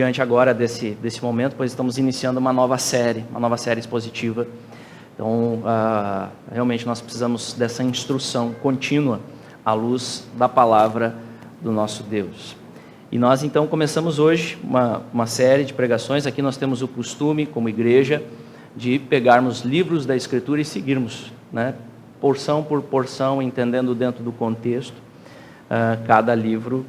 diante agora desse momento, pois estamos iniciando uma nova série expositiva. Então, realmente nós precisamos dessa instrução contínua à luz da palavra do nosso Deus. E nós então começamos hoje uma série de pregações. Aqui nós temos o costume, como igreja, de pegarmos livros da Escritura e seguirmos, né, porção por porção, entendendo dentro do contexto cada livro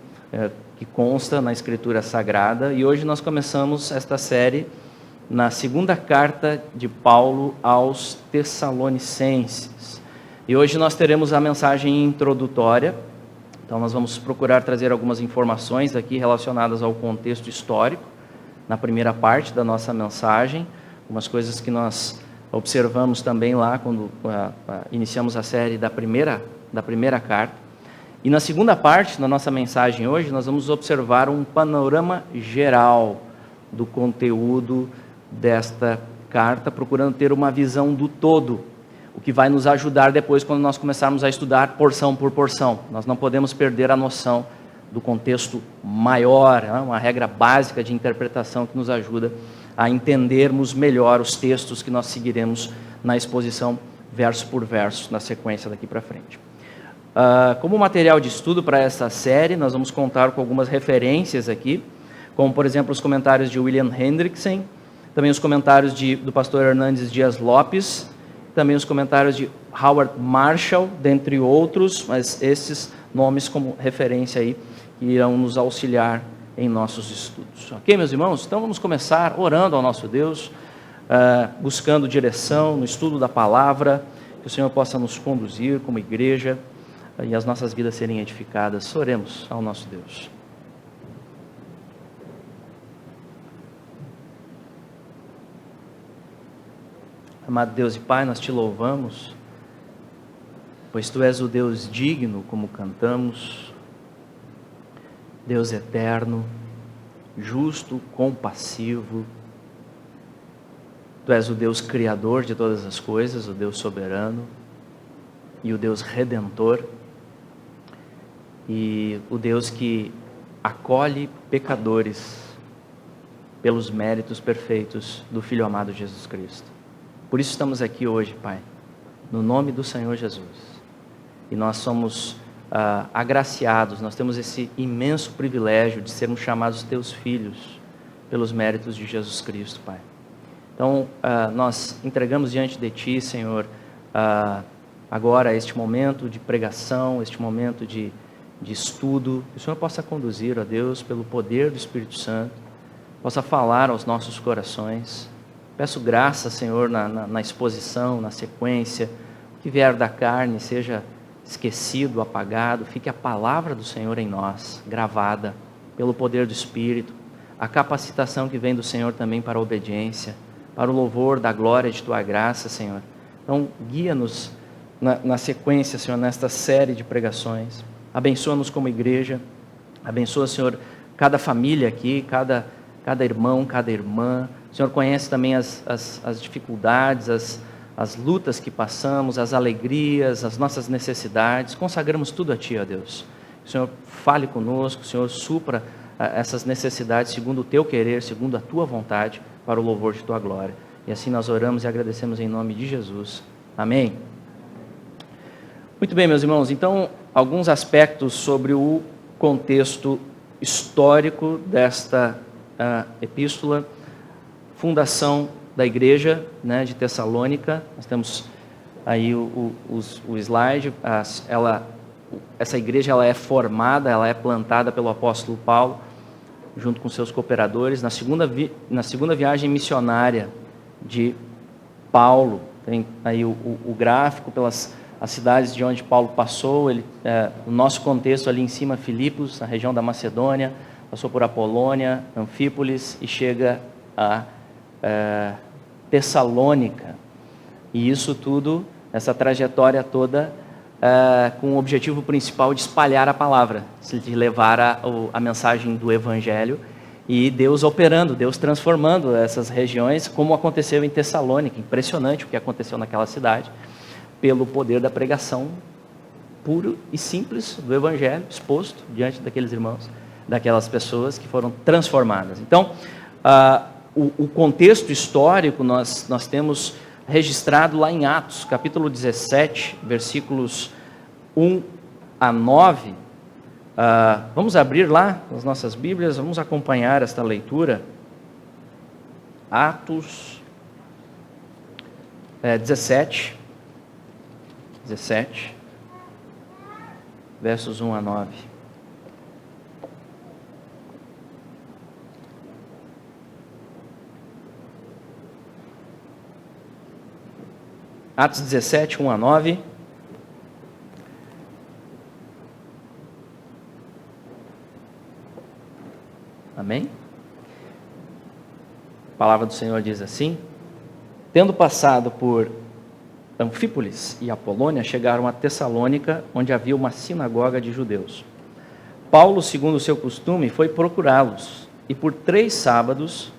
que consta na Escritura Sagrada. E hoje nós começamos esta série na segunda carta de Paulo aos Tessalonicenses. E hoje nós teremos a mensagem introdutória. Então nós vamos procurar trazer algumas informações aqui relacionadas ao contexto histórico, na primeira parte da nossa mensagem, algumas coisas que nós observamos também lá quando iniciamos a série da primeira carta. E na segunda parte da nossa mensagem hoje, nós vamos observar um panorama geral do conteúdo desta carta, procurando ter uma visão do todo, o que vai nos ajudar depois quando nós começarmos a estudar porção por porção. Nós não podemos perder a noção do contexto maior, né? Uma regra básica de interpretação que nos ajuda a entendermos melhor os textos que nós seguiremos na exposição verso por verso, na sequência daqui para frente. Como material de estudo para essa série, nós vamos contar com algumas referências aqui, como por exemplo os comentários de William Hendrickson, também os comentários do pastor Hernandes Dias Lopes, também os comentários de Howard Marshall, dentre outros, mas esses nomes como referência aí, que irão nos auxiliar em nossos estudos. Ok, meus irmãos? Então vamos começar orando ao nosso Deus, buscando direção no estudo da palavra, que o Senhor possa nos conduzir como igreja e as nossas vidas serem edificadas. Oremos ao nosso Deus. Amado Deus e Pai, nós te louvamos, pois Tu és o Deus digno, como cantamos, Deus eterno, justo, compassivo. Tu és o Deus criador de todas as coisas, o Deus soberano e o Deus redentor, e o Deus que acolhe pecadores pelos méritos perfeitos do Filho amado Jesus Cristo. Por isso estamos aqui hoje, Pai, no nome do Senhor Jesus. E nós somos agraciados, nós temos esse imenso privilégio de sermos chamados Teus filhos pelos méritos de Jesus Cristo, Pai. Então, nós entregamos diante de Ti, Senhor, agora este momento de pregação, este momento de estudo, que o Senhor possa conduzir, ó Deus, pelo poder do Espírito Santo, possa falar aos nossos corações. Peço graça, Senhor, na exposição, na sequência, o que vier da carne seja esquecido, apagado, fique a palavra do Senhor em nós, gravada pelo poder do Espírito, a capacitação que vem do Senhor também para a obediência, para o louvor da glória de Tua graça, Senhor. Então, guia-nos na sequência, Senhor, nesta série de pregações, abençoa-nos como igreja, abençoa, Senhor, cada família aqui, cada irmão, cada irmã. O Senhor conhece também as dificuldades, as lutas que passamos, as alegrias, as nossas necessidades. Consagramos tudo a Ti, ó Deus. O Senhor fale conosco, o Senhor supra essas necessidades segundo o Teu querer, segundo a Tua vontade, para o louvor de Tua glória. E assim nós oramos e agradecemos em nome de Jesus. Amém. Muito bem, meus irmãos. Então, alguns aspectos sobre o contexto histórico desta epístola. Fundação da igreja, né, de Tessalônica. Nós temos aí o slide. Essa igreja ela é formada, ela é plantada pelo apóstolo Paulo, junto com seus cooperadores, na segunda viagem missionária de Paulo. Tem aí o gráfico pelas as cidades de onde Paulo passou. No nosso contexto ali em cima, Filipos, na região da Macedônia, passou por Apolônia, Anfípolis e chega a Tessalônica. E isso tudo, essa trajetória toda, com o objetivo principal de espalhar a palavra, de levar a mensagem do Evangelho, e Deus operando, Deus transformando essas regiões, como aconteceu em Tessalônica. Impressionante o que aconteceu naquela cidade, pelo poder da pregação puro e simples do Evangelho, exposto diante daqueles irmãos. daquelas pessoas que foram transformadas. Então, o contexto histórico nós temos registrado lá em Atos, capítulo 17, versículos 1 a 9. Vamos abrir lá as nossas Bíblias, vamos acompanhar esta leitura. Atos 17, versos 1 a 9. Atos 17, 1 a 9. Amém? A palavra do Senhor diz assim: tendo passado por Anfípolis e Apolônia, chegaram a Tessalônica, onde havia uma sinagoga de judeus. Paulo, segundo o seu costume, foi procurá-los, e por 3 sábados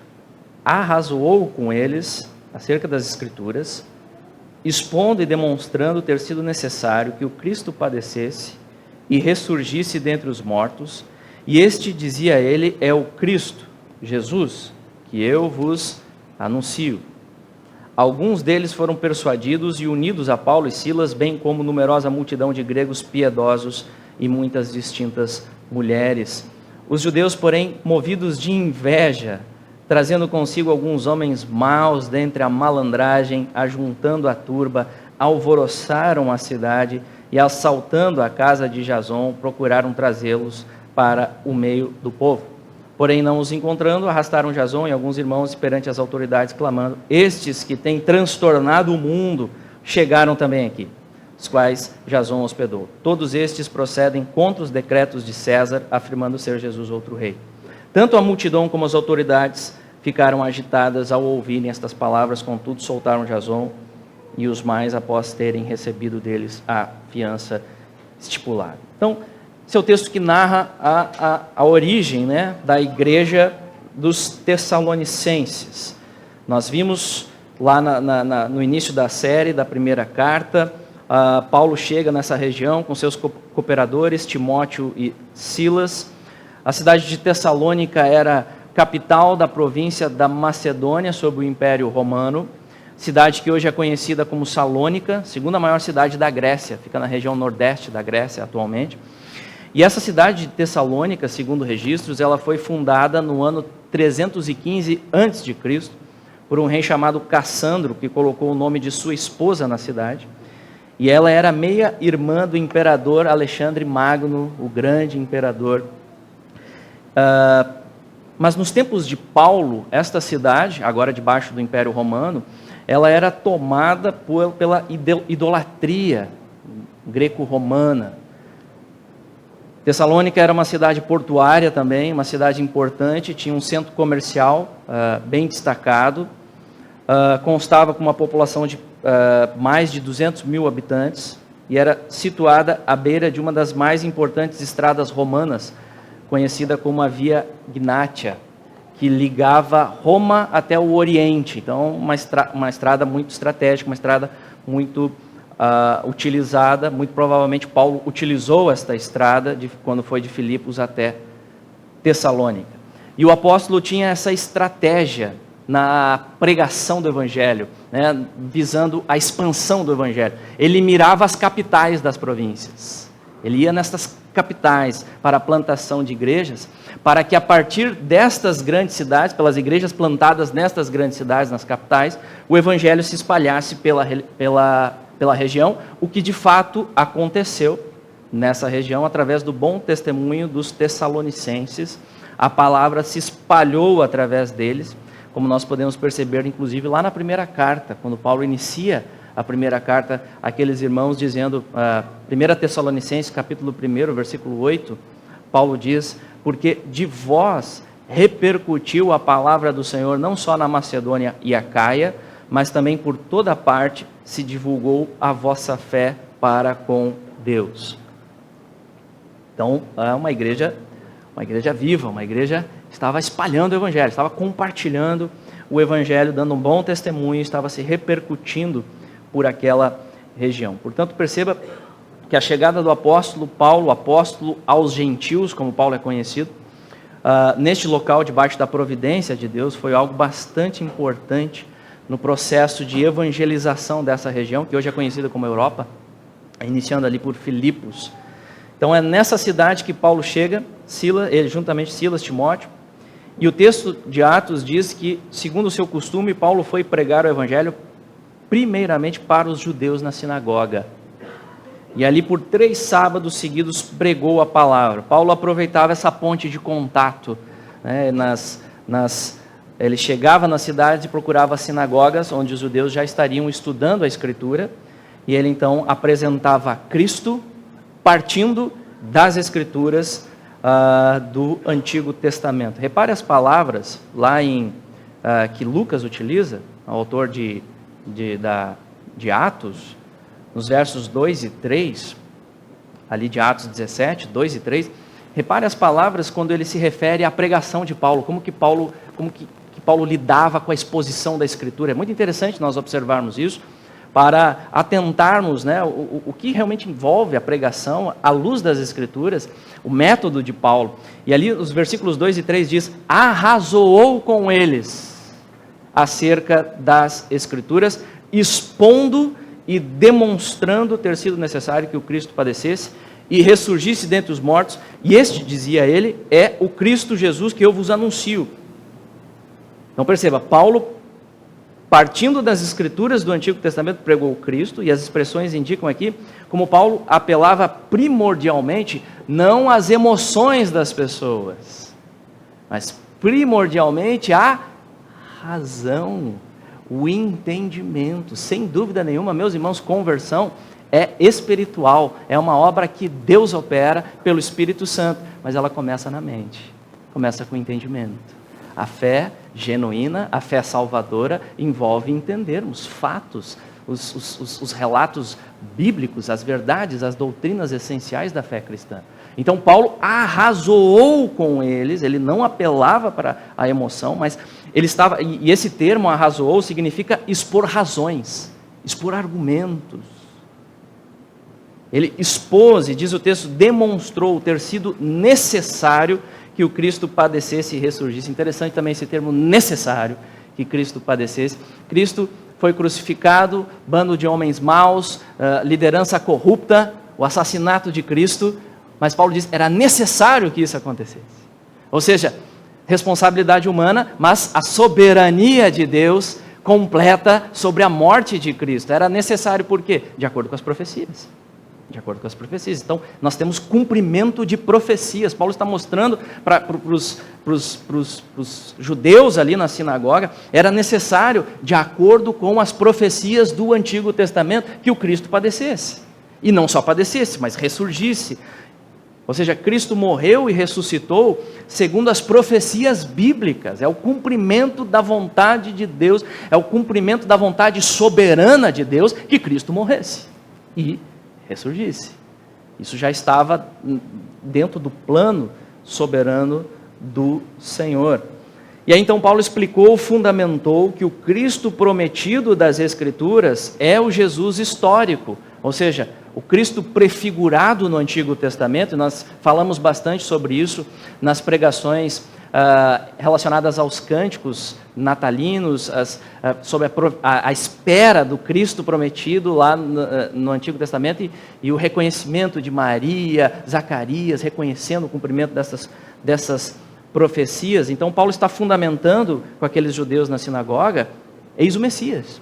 arrazoou com eles acerca das Escrituras, expondo e demonstrando ter sido necessário que o Cristo padecesse e ressurgisse dentre os mortos, e este, dizia ele, é o Cristo, Jesus, que eu vos anuncio. Alguns deles foram persuadidos e unidos a Paulo e Silas, bem como numerosa multidão de gregos piedosos e muitas distintas mulheres. Os judeus, porém, movidos de inveja, trazendo consigo alguns homens maus dentre a malandragem, ajuntando a turba, alvoroçaram a cidade e, assaltando a casa de Jason, procuraram trazê-los para o meio do povo. Porém, não os encontrando, arrastaram Jason e alguns irmãos perante as autoridades, clamando: estes que têm transtornado o mundo chegaram também aqui, os quais Jason hospedou. Todos estes procedem contra os decretos de César, afirmando ser Jesus outro rei. Tanto a multidão como as autoridades ficaram agitadas ao ouvirem estas palavras, contudo soltaram Jason e os mais após terem recebido deles a fiança estipulada. Então, esse é o texto que narra a origem, né, da igreja dos Tessalonicenses. Nós vimos lá no início da série, da primeira carta, Paulo chega nessa região com seus cooperadores, Timóteo e Silas. A cidade de Tessalônica era capital da província da Macedônia, sob o Império Romano, cidade que hoje é conhecida como Salônica, segunda maior cidade da Grécia, fica na região nordeste da Grécia atualmente. E essa cidade de Tessalônica, segundo registros, ela foi fundada no ano 315 a.C., por um rei chamado Cassandro, que colocou o nome de sua esposa na cidade. E ela era meia-irmã do imperador Alexandre Magno, o grande imperador. Mas nos tempos de Paulo, esta cidade, agora debaixo do Império Romano, ela era tomada pela idolatria greco-romana. Tessalônica era uma cidade portuária também, uma cidade importante, tinha um centro comercial bem destacado, constava com uma população de mais de 200 mil habitantes e era situada à beira de uma das mais importantes estradas romanas, conhecida como a Via Egnatia, que ligava Roma até o Oriente. Então, uma estrada muito estratégica, uma estrada muito utilizada. Muito provavelmente Paulo utilizou esta estrada quando foi de Filipos até Tessalônica. E o apóstolo tinha essa estratégia na pregação do Evangelho, né, visando a expansão do Evangelho. Ele mirava as capitais das províncias. Ele ia nessas capitais para a plantação de igrejas, para que a partir destas grandes cidades, pelas igrejas plantadas nestas grandes cidades, nas capitais, o Evangelho se espalhasse pela região, o que de fato aconteceu nessa região, através do bom testemunho dos tessalonicenses. A palavra se espalhou através deles, como nós podemos perceber, inclusive, lá na primeira carta, quando Paulo inicia a primeira carta àqueles irmãos, dizendo, 1 Tessalonicenses, capítulo 1, versículo 8, Paulo diz: porque de vós repercutiu a palavra do Senhor, não só na Macedônia e Acaia, mas também por toda parte se divulgou a vossa fé para com Deus. Então, é uma igreja viva, uma igreja que estava espalhando o Evangelho, estava compartilhando o Evangelho, dando um bom testemunho, estava se repercutindo por aquela região. Portanto, perceba que a chegada do apóstolo Paulo, apóstolo aos gentios, como Paulo é conhecido, neste local, debaixo da providência de Deus, foi algo bastante importante no processo de evangelização dessa região, que hoje é conhecida como Europa, iniciando ali por Filipos. Então é nessa cidade que Paulo chega, juntamente Silas, Timóteo, e o texto de Atos diz que, segundo o seu costume, Paulo foi pregar o evangelho primeiramente para os judeus na sinagoga. E ali por 3 sábados seguidos pregou a palavra. Paulo aproveitava essa ponte de contato, né, ele chegava nas cidades e procurava sinagogas onde os judeus já estariam estudando a Escritura, e ele então apresentava Cristo partindo das Escrituras do Antigo Testamento. Repare as palavras lá que Lucas utiliza, o autor de Atos, nos versos 2 e 3, ali de Atos 17, 2 e 3, repare as palavras quando ele se refere à pregação de Paulo, como que Paulo lidava com a exposição da Escritura. É muito interessante nós observarmos isso, para atentarmos, né, o que realmente envolve a pregação à luz das Escrituras, o método de Paulo. E ali os versículos 2 e 3 diz: arrazoou com eles acerca das Escrituras, expondo e demonstrando ter sido necessário que o Cristo padecesse e ressurgisse dentre os mortos, e este, dizia ele, é o Cristo Jesus que eu vos anuncio. Então perceba, Paulo, partindo das Escrituras do Antigo Testamento, pregou o Cristo, e as expressões indicam aqui como Paulo apelava primordialmente não às emoções das pessoas, mas primordialmente à razão, o entendimento. Sem dúvida nenhuma, meus irmãos, conversão é espiritual, é uma obra que Deus opera pelo Espírito Santo, mas ela começa na mente, começa com o entendimento. A fé genuína, a fé salvadora, envolve entendermos fatos, os relatos bíblicos, as verdades, as doutrinas essenciais da fé cristã. Então Paulo arrazoou com eles, ele não apelava para a emoção, mas ele estava, e esse termo arrazoou significa expor razões, expor argumentos. Ele expôs, e diz o texto, demonstrou ter sido necessário que o Cristo padecesse e ressurgisse. Interessante também esse termo necessário, que Cristo padecesse. Cristo foi crucificado, bando de homens maus, liderança corrupta, o assassinato de Cristo, mas Paulo diz, era necessário que isso acontecesse. Ou seja, responsabilidade humana, mas a soberania de Deus completa sobre a morte de Cristo. Era necessário por quê? De acordo com as profecias. De acordo com as profecias. Então, nós temos cumprimento de profecias. Paulo está mostrando para os judeus ali na sinagoga, era necessário, de acordo com as profecias do Antigo Testamento, que o Cristo padecesse. E não só padecesse, mas ressurgisse. Ou seja, Cristo morreu e ressuscitou segundo as profecias bíblicas. É o cumprimento da vontade de Deus, é o cumprimento da vontade soberana de Deus que Cristo morresse e ressurgisse. Isso já estava dentro do plano soberano do Senhor. E aí então Paulo explicou, fundamentou que o Cristo prometido das Escrituras é o Jesus histórico, ou seja, o Cristo prefigurado no Antigo Testamento. Nós falamos bastante sobre isso nas pregações relacionadas aos cânticos natalinos, sobre a espera do Cristo prometido lá no Antigo Testamento, e o reconhecimento de Maria, Zacarias, reconhecendo o cumprimento dessas profecias. Então Paulo está fundamentando com aqueles judeus na sinagoga: eis o Messias.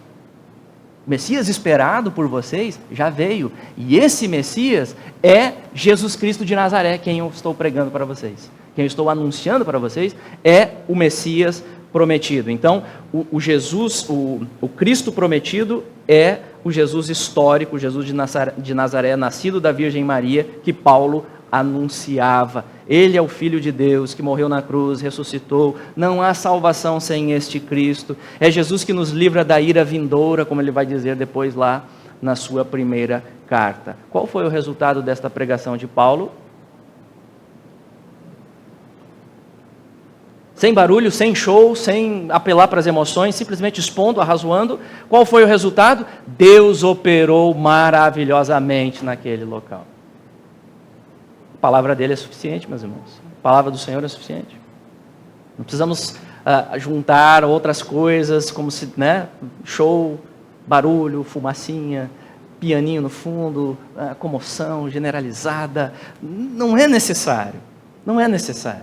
O Messias esperado por vocês já veio, e esse Messias é Jesus Cristo de Nazaré, quem eu estou pregando para vocês, quem eu estou anunciando para vocês, é o Messias prometido. Então, o Cristo prometido é o Jesus histórico, o Jesus de Nazaré, nascido da Virgem Maria, que Paulo anunciava. Ele é o Filho de Deus, que morreu na cruz, ressuscitou. Não há salvação sem este Cristo. É Jesus que nos livra da ira vindoura, como ele vai dizer depois lá na sua primeira carta. Qual foi o resultado desta pregação de Paulo? Sem barulho, sem show, sem apelar para as emoções, simplesmente expondo, arrazoando. Qual foi o resultado? Deus operou maravilhosamente naquele local. A palavra dele é suficiente, meus irmãos. A palavra do Senhor é suficiente. Não precisamos juntar outras coisas, como se, né, show, barulho, fumacinha, pianinho no fundo, comoção generalizada. Não é necessário. Não é necessário.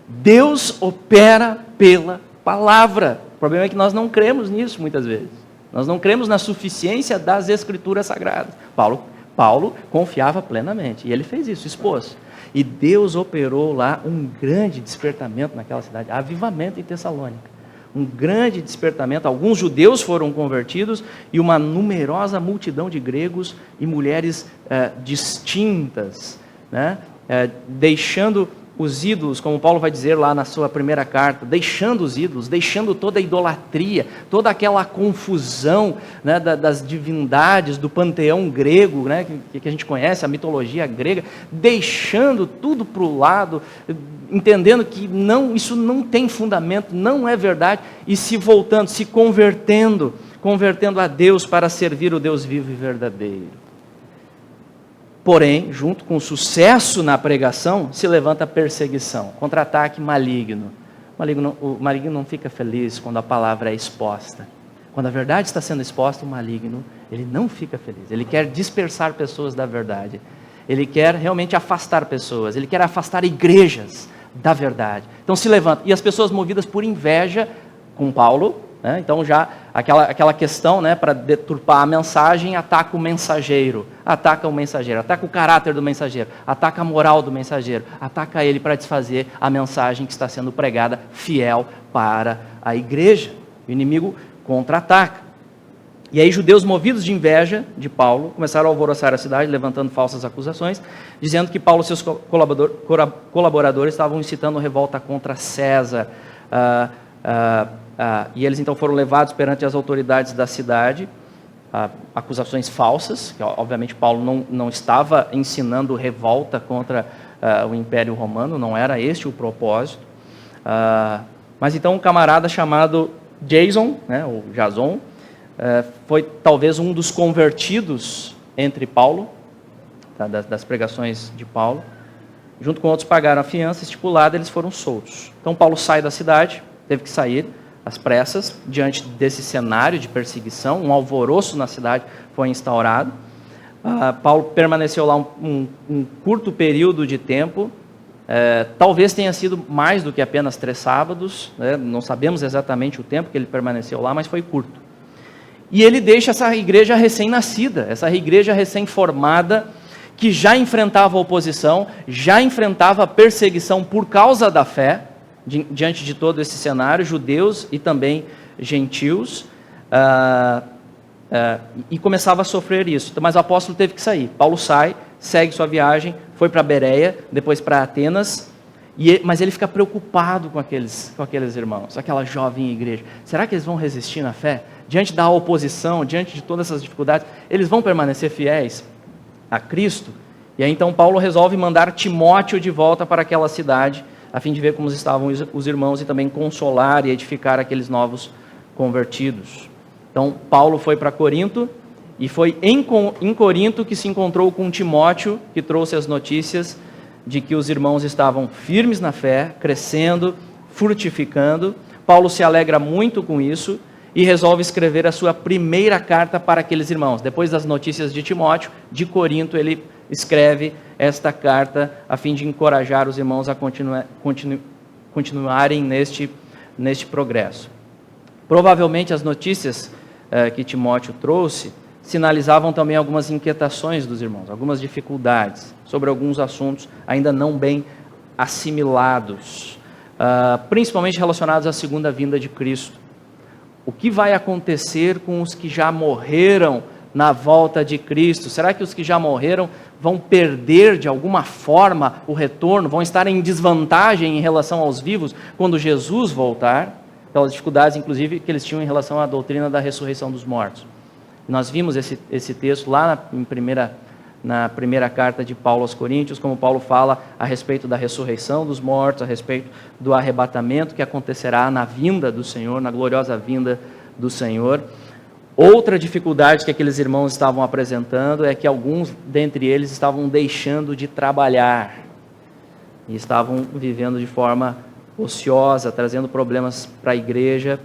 Deus opera pela palavra. O problema é que nós não cremos nisso muitas vezes. Nós não cremos na suficiência das Escrituras Sagradas. Paulo confiava plenamente, e ele fez isso, expôs. E Deus operou lá um grande despertamento naquela cidade, avivamento em Tessalônica. Um grande despertamento, alguns judeus foram convertidos e uma numerosa multidão de gregos e mulheres distintas, né? Deixando os ídolos, como Paulo vai dizer lá na sua primeira carta, deixando os ídolos, deixando toda a idolatria, toda aquela confusão, né, das divindades do panteão grego, né, que a gente conhece, a mitologia grega, deixando tudo para o lado, entendendo que isso não tem fundamento, não é verdade, e se voltando, se convertendo a Deus para servir o Deus vivo e verdadeiro. Porém, junto com o sucesso na pregação, se levanta a perseguição, contra-ataque maligno. O maligno não fica feliz quando a palavra é exposta. Quando a verdade está sendo exposta, o maligno, ele não fica feliz. Ele quer dispersar pessoas da verdade. Ele quer realmente afastar pessoas. Ele quer afastar igrejas da verdade. Então se levanta. E as pessoas movidas por inveja com Paulo, né? Então já aquela questão, né, para deturpar a mensagem, ataca o mensageiro, ataca o caráter do mensageiro, ataca a moral do mensageiro, ataca ele para desfazer a mensagem que está sendo pregada fiel para a igreja. O inimigo contra-ataca. E aí judeus movidos de inveja de Paulo começaram a alvoroçar a cidade, levantando falsas acusações, dizendo que Paulo e seus colaboradores estavam incitando revolta contra César. E eles então foram levados perante as autoridades da cidade, acusações falsas, que obviamente Paulo não estava ensinando revolta contra o Império Romano, não era este o propósito. Mas então um camarada chamado Jason, né, ou Jason, foi talvez um dos convertidos entre Paulo, tá, das pregações de Paulo. Junto com outros pagaram a fiança estipulada, eles foram soltos. Então Paulo sai da cidade, teve que sair às pressas, diante desse cenário de perseguição, um alvoroço na cidade foi instaurado. Paulo permaneceu lá um curto período de tempo, talvez tenha sido mais do que apenas 3 sábados, né? Não sabemos exatamente o tempo que ele permaneceu lá, mas foi curto. E ele deixa essa igreja recém-nascida, essa igreja recém-formada, que já enfrentava oposição, já enfrentava perseguição por causa da fé, diante de todo esse cenário, judeus e também gentios, e começava a sofrer isso. Mas o apóstolo teve que sair. Paulo sai, segue sua viagem, foi para Bereia, depois para Atenas, mas ele fica preocupado com aqueles irmãos, aquela jovem igreja. Será que eles vão resistir na fé? Diante da oposição, diante de todas essas dificuldades, eles vão permanecer fiéis a Cristo? E aí então Paulo resolve mandar Timóteo de volta para aquela cidade, a fim de ver como estavam os irmãos e também consolar e edificar aqueles novos convertidos. Então, Paulo foi para Corinto, e foi em Corinto que se encontrou com Timóteo, que trouxe as notícias de que os irmãos estavam firmes na fé, crescendo, frutificando. Paulo se alegra muito com isso e resolve escrever a sua primeira carta para aqueles irmãos. Depois das notícias de Timóteo, de Corinto, ele escreve esta carta a fim de encorajar os irmãos a continuarem neste progresso. Provavelmente as notícias que Timóteo trouxe sinalizavam também algumas inquietações dos irmãos, algumas dificuldades sobre alguns assuntos ainda não bem assimilados, principalmente relacionados à segunda vinda de Cristo. O que vai acontecer com os que já morreram na volta de Cristo? Será que os que já morreram vão perder de alguma forma o retorno? Vão estar em desvantagem em relação aos vivos quando Jesus voltar? Pelas dificuldades, inclusive, que eles tinham em relação à doutrina da ressurreição dos mortos. Nós vimos esse texto lá na primeira carta de Paulo aos Coríntios, como Paulo fala a respeito da ressurreição dos mortos, a respeito do arrebatamento que acontecerá na vinda do Senhor, na gloriosa vinda do Senhor. Outra dificuldade que aqueles irmãos estavam apresentando é que alguns dentre eles estavam deixando de trabalhar e estavam vivendo de forma ociosa, trazendo problemas para a igreja,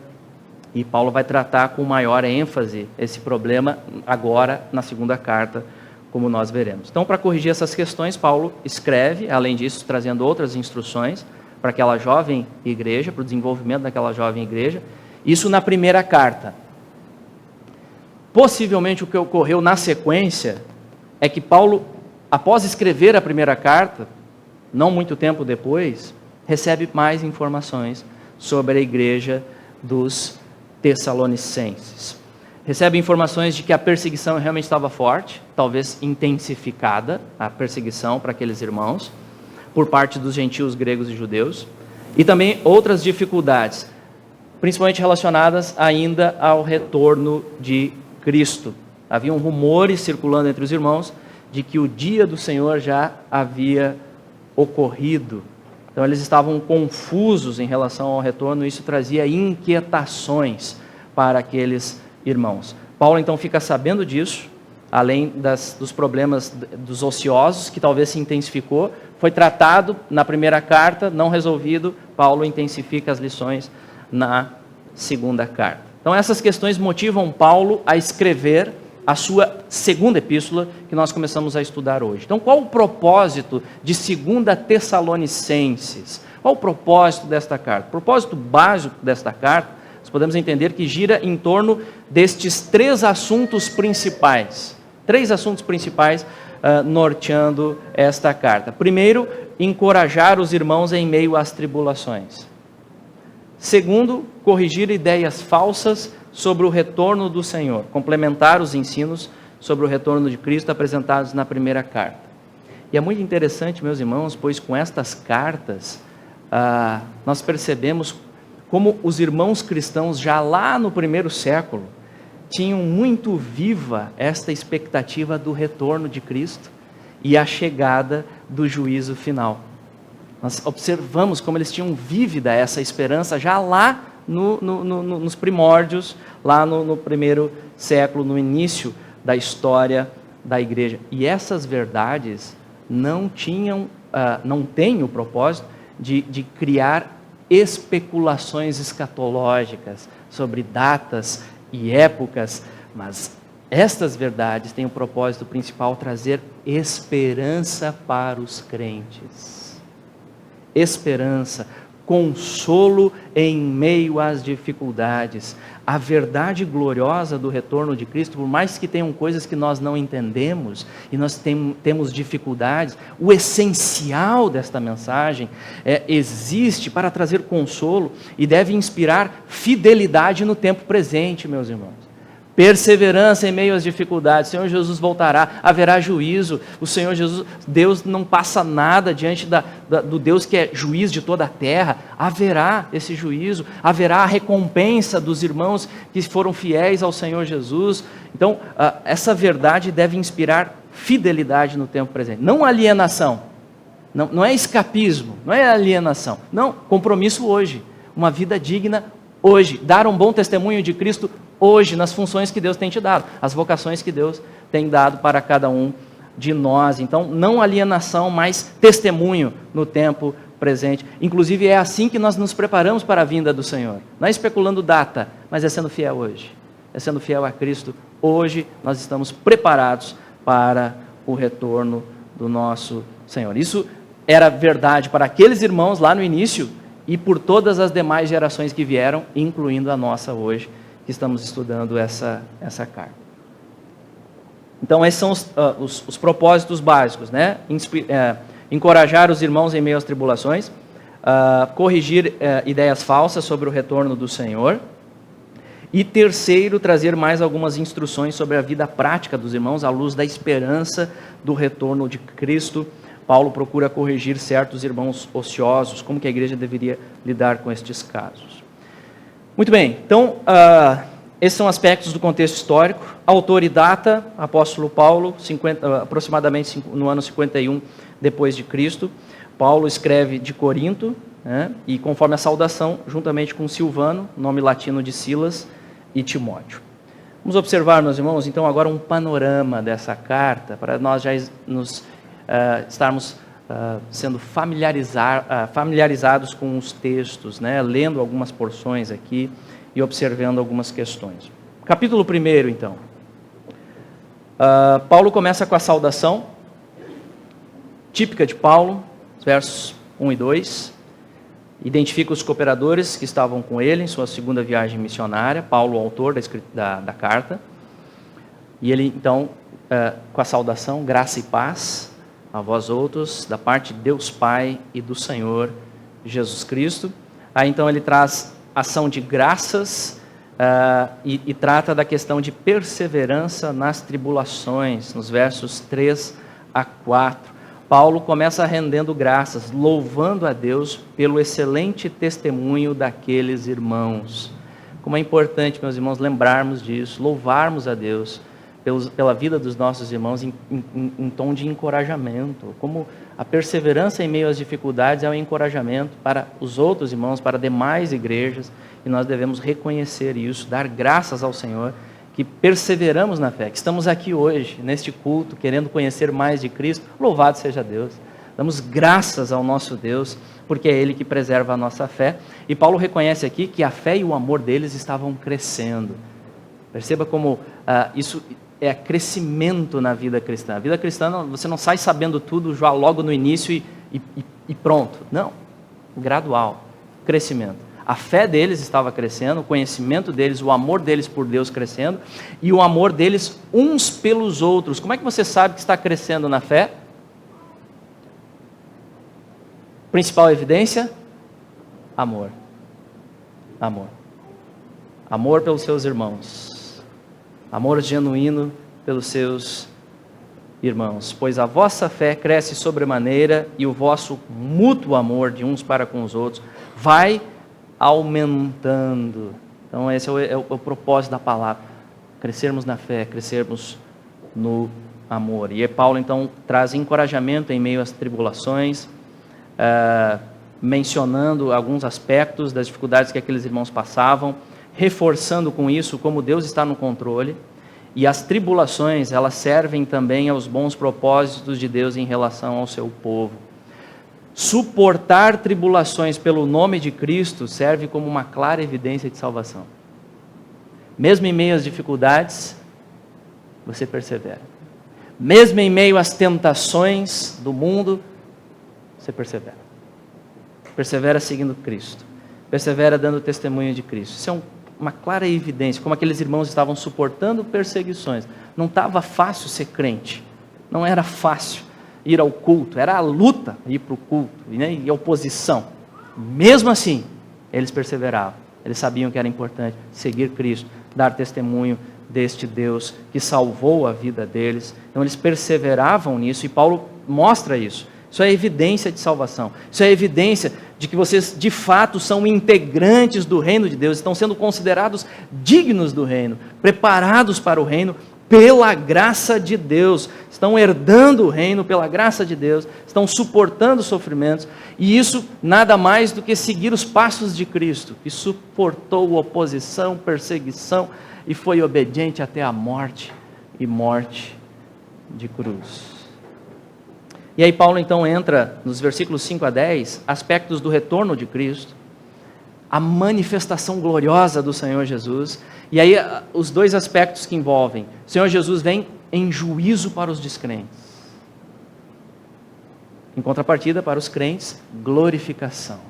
e Paulo vai tratar com maior ênfase esse problema agora na segunda carta, como nós veremos. Então, para corrigir essas questões, Paulo escreve, além disso, trazendo outras instruções para aquela jovem igreja, para o desenvolvimento daquela jovem igreja, isso na primeira carta. Possivelmente o que ocorreu na sequência é que Paulo, após escrever a primeira carta, não muito tempo depois, recebe mais informações sobre a igreja dos Tessalonicenses. Recebe informações de que a perseguição realmente estava forte, talvez intensificada, a perseguição para aqueles irmãos, por parte dos gentios gregos e judeus, e também outras dificuldades, principalmente relacionadas ainda ao retorno de Cristo. Haviam rumores circulando entre os irmãos de que o dia do Senhor já havia ocorrido. Então eles estavam confusos em relação ao retorno, e isso trazia inquietações para aqueles irmãos. Paulo então fica sabendo disso, além dos problemas dos ociosos, que talvez se intensificou, foi tratado na primeira carta, não resolvido, Paulo intensifica as lições na segunda carta. Então essas questões motivam Paulo a escrever a sua segunda epístola, que nós começamos a estudar hoje. Então, qual o propósito de 2 Tessalonicenses? Qual o propósito desta carta? O propósito básico desta carta, nós podemos entender que gira em torno destes três assuntos principais. Norteando esta carta. Primeiro, encorajar os irmãos em meio às tribulações. Segundo, corrigir ideias falsas sobre o retorno do Senhor, complementar os ensinos sobre o retorno de Cristo apresentados na primeira carta. E é muito interessante, meus irmãos, pois com estas cartas, nós percebemos como os irmãos cristãos, já lá no primeiro século, tinham muito viva esta expectativa do retorno de Cristo e a chegada do juízo final. Nós observamos como eles tinham vívida essa esperança já lá nos primórdios, lá no primeiro século, no início da história da igreja. E essas verdades não têm o propósito de criar especulações escatológicas sobre datas e épocas, mas estas verdades têm o propósito principal: trazer esperança para os crentes. Esperança, consolo em meio às dificuldades. A verdade gloriosa do retorno de Cristo, por mais que tenham coisas que nós não entendemos e nós temos dificuldades, o essencial desta mensagem existe para trazer consolo e deve inspirar fidelidade no tempo presente, meus irmãos. Perseverança em meio às dificuldades. O Senhor Jesus voltará, haverá juízo. O Senhor Jesus, Deus não passa nada diante do Deus que é juiz de toda a terra. Haverá esse juízo, haverá a recompensa dos irmãos que foram fiéis ao Senhor Jesus. Então, essa verdade deve inspirar fidelidade no tempo presente. Não alienação, não é escapismo, não é alienação. Não, compromisso hoje, uma vida digna hoje, dar um bom testemunho de Cristo hoje, nas funções que Deus tem te dado, as vocações que Deus tem dado para cada um de nós. Então, não alienação, mas testemunho no tempo presente. Inclusive, é assim que nós nos preparamos para a vinda do Senhor. Não é especulando data, mas é sendo fiel hoje. É sendo fiel a Cristo. Hoje, nós estamos preparados para o retorno do nosso Senhor. Isso era verdade para aqueles irmãos lá no início e por todas as demais gerações que vieram, incluindo a nossa hoje, que estamos estudando essa carta. Então, esses são os propósitos básicos, né? Encorajar os irmãos em meio às tribulações, corrigir ideias falsas sobre o retorno do Senhor, e terceiro, trazer mais algumas instruções sobre a vida prática dos irmãos à luz da esperança do retorno de Cristo. Paulo procura corrigir certos irmãos ociosos, como que a igreja deveria lidar com estes casos. Muito bem, então, esses são aspectos do contexto histórico. Autor e data, apóstolo Paulo, aproximadamente no ano 51 depois de Cristo. Paulo escreve de Corinto, né, e conforme a saudação, juntamente com Silvano, nome latino de Silas, e Timóteo. Vamos observar, meus irmãos, então agora um panorama dessa carta, para nós já estarmos sendo familiarizados com os textos, né? Lendo algumas porções aqui e observando algumas questões. Capítulo 1, então. Paulo começa com a saudação, típica de Paulo, versos 1 e 2. Identifica os cooperadores que estavam com ele em sua segunda viagem missionária, Paulo, o autor da carta. E ele, então, com a saudação, graça e paz a vós outros, da parte de Deus Pai e do Senhor Jesus Cristo. Aí, então, ele traz ação de graças e trata da questão de perseverança nas tribulações, nos versos 3 a 4. Paulo começa rendendo graças, louvando a Deus pelo excelente testemunho daqueles irmãos. Como é importante, meus irmãos, lembrarmos disso, louvarmos a Deus pela vida dos nossos irmãos em tom de encorajamento. Como a perseverança em meio às dificuldades é um encorajamento para os outros irmãos, para demais igrejas, e nós devemos reconhecer isso, dar graças ao Senhor, que perseveramos na fé, que estamos aqui hoje, neste culto, querendo conhecer mais de Cristo. Louvado seja Deus. Damos graças ao nosso Deus, porque é Ele que preserva a nossa fé. E Paulo reconhece aqui que a fé e o amor deles estavam crescendo. Perceba como isso é crescimento na vida cristã. A vida cristã, você não sai sabendo tudo já logo no início e pronto. Não, gradual, crescimento. A fé deles estava crescendo, o conhecimento deles, o amor deles por Deus crescendo, e o amor deles uns pelos outros. Como é que você sabe que está crescendo na fé? Principal evidência? Amor. Amor. Amor pelos seus irmãos. Amor genuíno pelos seus irmãos. Pois a vossa fé cresce sobremaneira e o vosso mútuo amor de uns para com os outros vai aumentando. Então esse é o propósito da palavra. Crescermos na fé, crescermos no amor. E Paulo então traz encorajamento em meio às tribulações, mencionando alguns aspectos das dificuldades que aqueles irmãos passavam, reforçando com isso como Deus está no controle, e as tribulações, elas servem também aos bons propósitos de Deus em relação ao seu povo. Suportar tribulações pelo nome de Cristo serve como uma clara evidência de salvação. Mesmo em meio às dificuldades, você persevera. Mesmo em meio às tentações do mundo, você persevera. Persevera seguindo Cristo. Persevera dando testemunho de Cristo. Isso é uma clara evidência, como aqueles irmãos estavam suportando perseguições. Não estava fácil ser crente, não era fácil ir ao culto, era a luta ir para o culto, né? E a oposição. Mesmo assim, eles perseveravam, eles sabiam que era importante seguir Cristo, dar testemunho deste Deus que salvou a vida deles. Então eles perseveravam nisso, e Paulo mostra isso. Isso é evidência de salvação. Isso é evidência de que vocês, de fato, são integrantes do reino de Deus, estão sendo considerados dignos do reino, preparados para o reino pela graça de Deus, estão herdando o reino pela graça de Deus, estão suportando sofrimentos, e isso nada mais do que seguir os passos de Cristo, que suportou oposição, perseguição, e foi obediente até a morte, e morte de cruz. E aí Paulo então entra nos versículos 5 a 10, aspectos do retorno de Cristo, a manifestação gloriosa do Senhor Jesus, e aí os dois aspectos que envolvem: o Senhor Jesus vem em juízo para os descrentes, em contrapartida para os crentes, glorificação,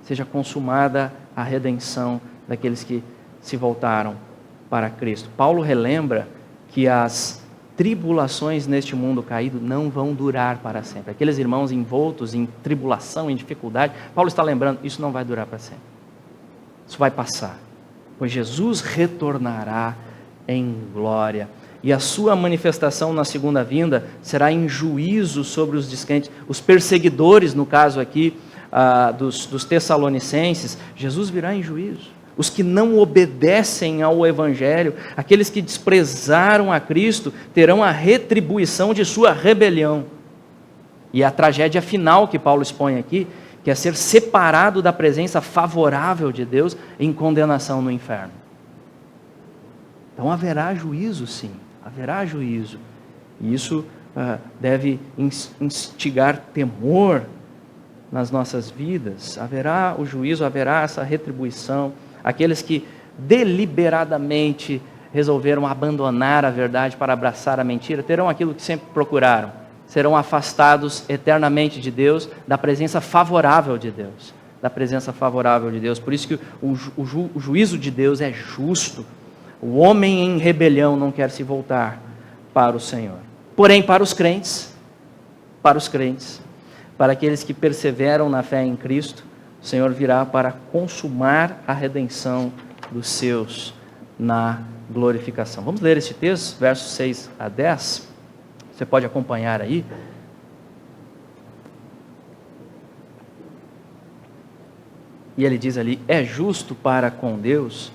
seja consumada a redenção daqueles que se voltaram para Cristo. Paulo relembra que as tribulações neste mundo caído não vão durar para sempre. Aqueles irmãos envoltos em tribulação, em dificuldade, Paulo está lembrando, isso não vai durar para sempre. Isso vai passar, pois Jesus retornará em glória, e a sua manifestação na segunda vinda será em juízo sobre os descrentes, os perseguidores, no caso aqui dos Tessalonicenses. Jesus virá em juízo. Os que não obedecem ao Evangelho, aqueles que desprezaram a Cristo, terão a retribuição de sua rebelião. E a tragédia final que Paulo expõe aqui, que é ser separado da presença favorável de Deus em condenação no inferno. Então haverá juízo, sim, haverá juízo. E isso deve instigar temor nas nossas vidas. Haverá o juízo, haverá essa retribuição. Aqueles que deliberadamente resolveram abandonar a verdade para abraçar a mentira, terão aquilo que sempre procuraram. Serão afastados eternamente de Deus, da presença favorável de Deus. Da presença favorável de Deus. Por isso que o juízo de Deus é justo. O homem em rebelião não quer se voltar para o Senhor. Porém, para os crentes, para aqueles que perseveram na fé em Cristo, o Senhor virá para consumar a redenção dos seus na glorificação. Vamos ler este texto, versos 6 a 10. Você pode acompanhar aí. E ele diz ali: é justo para com Deus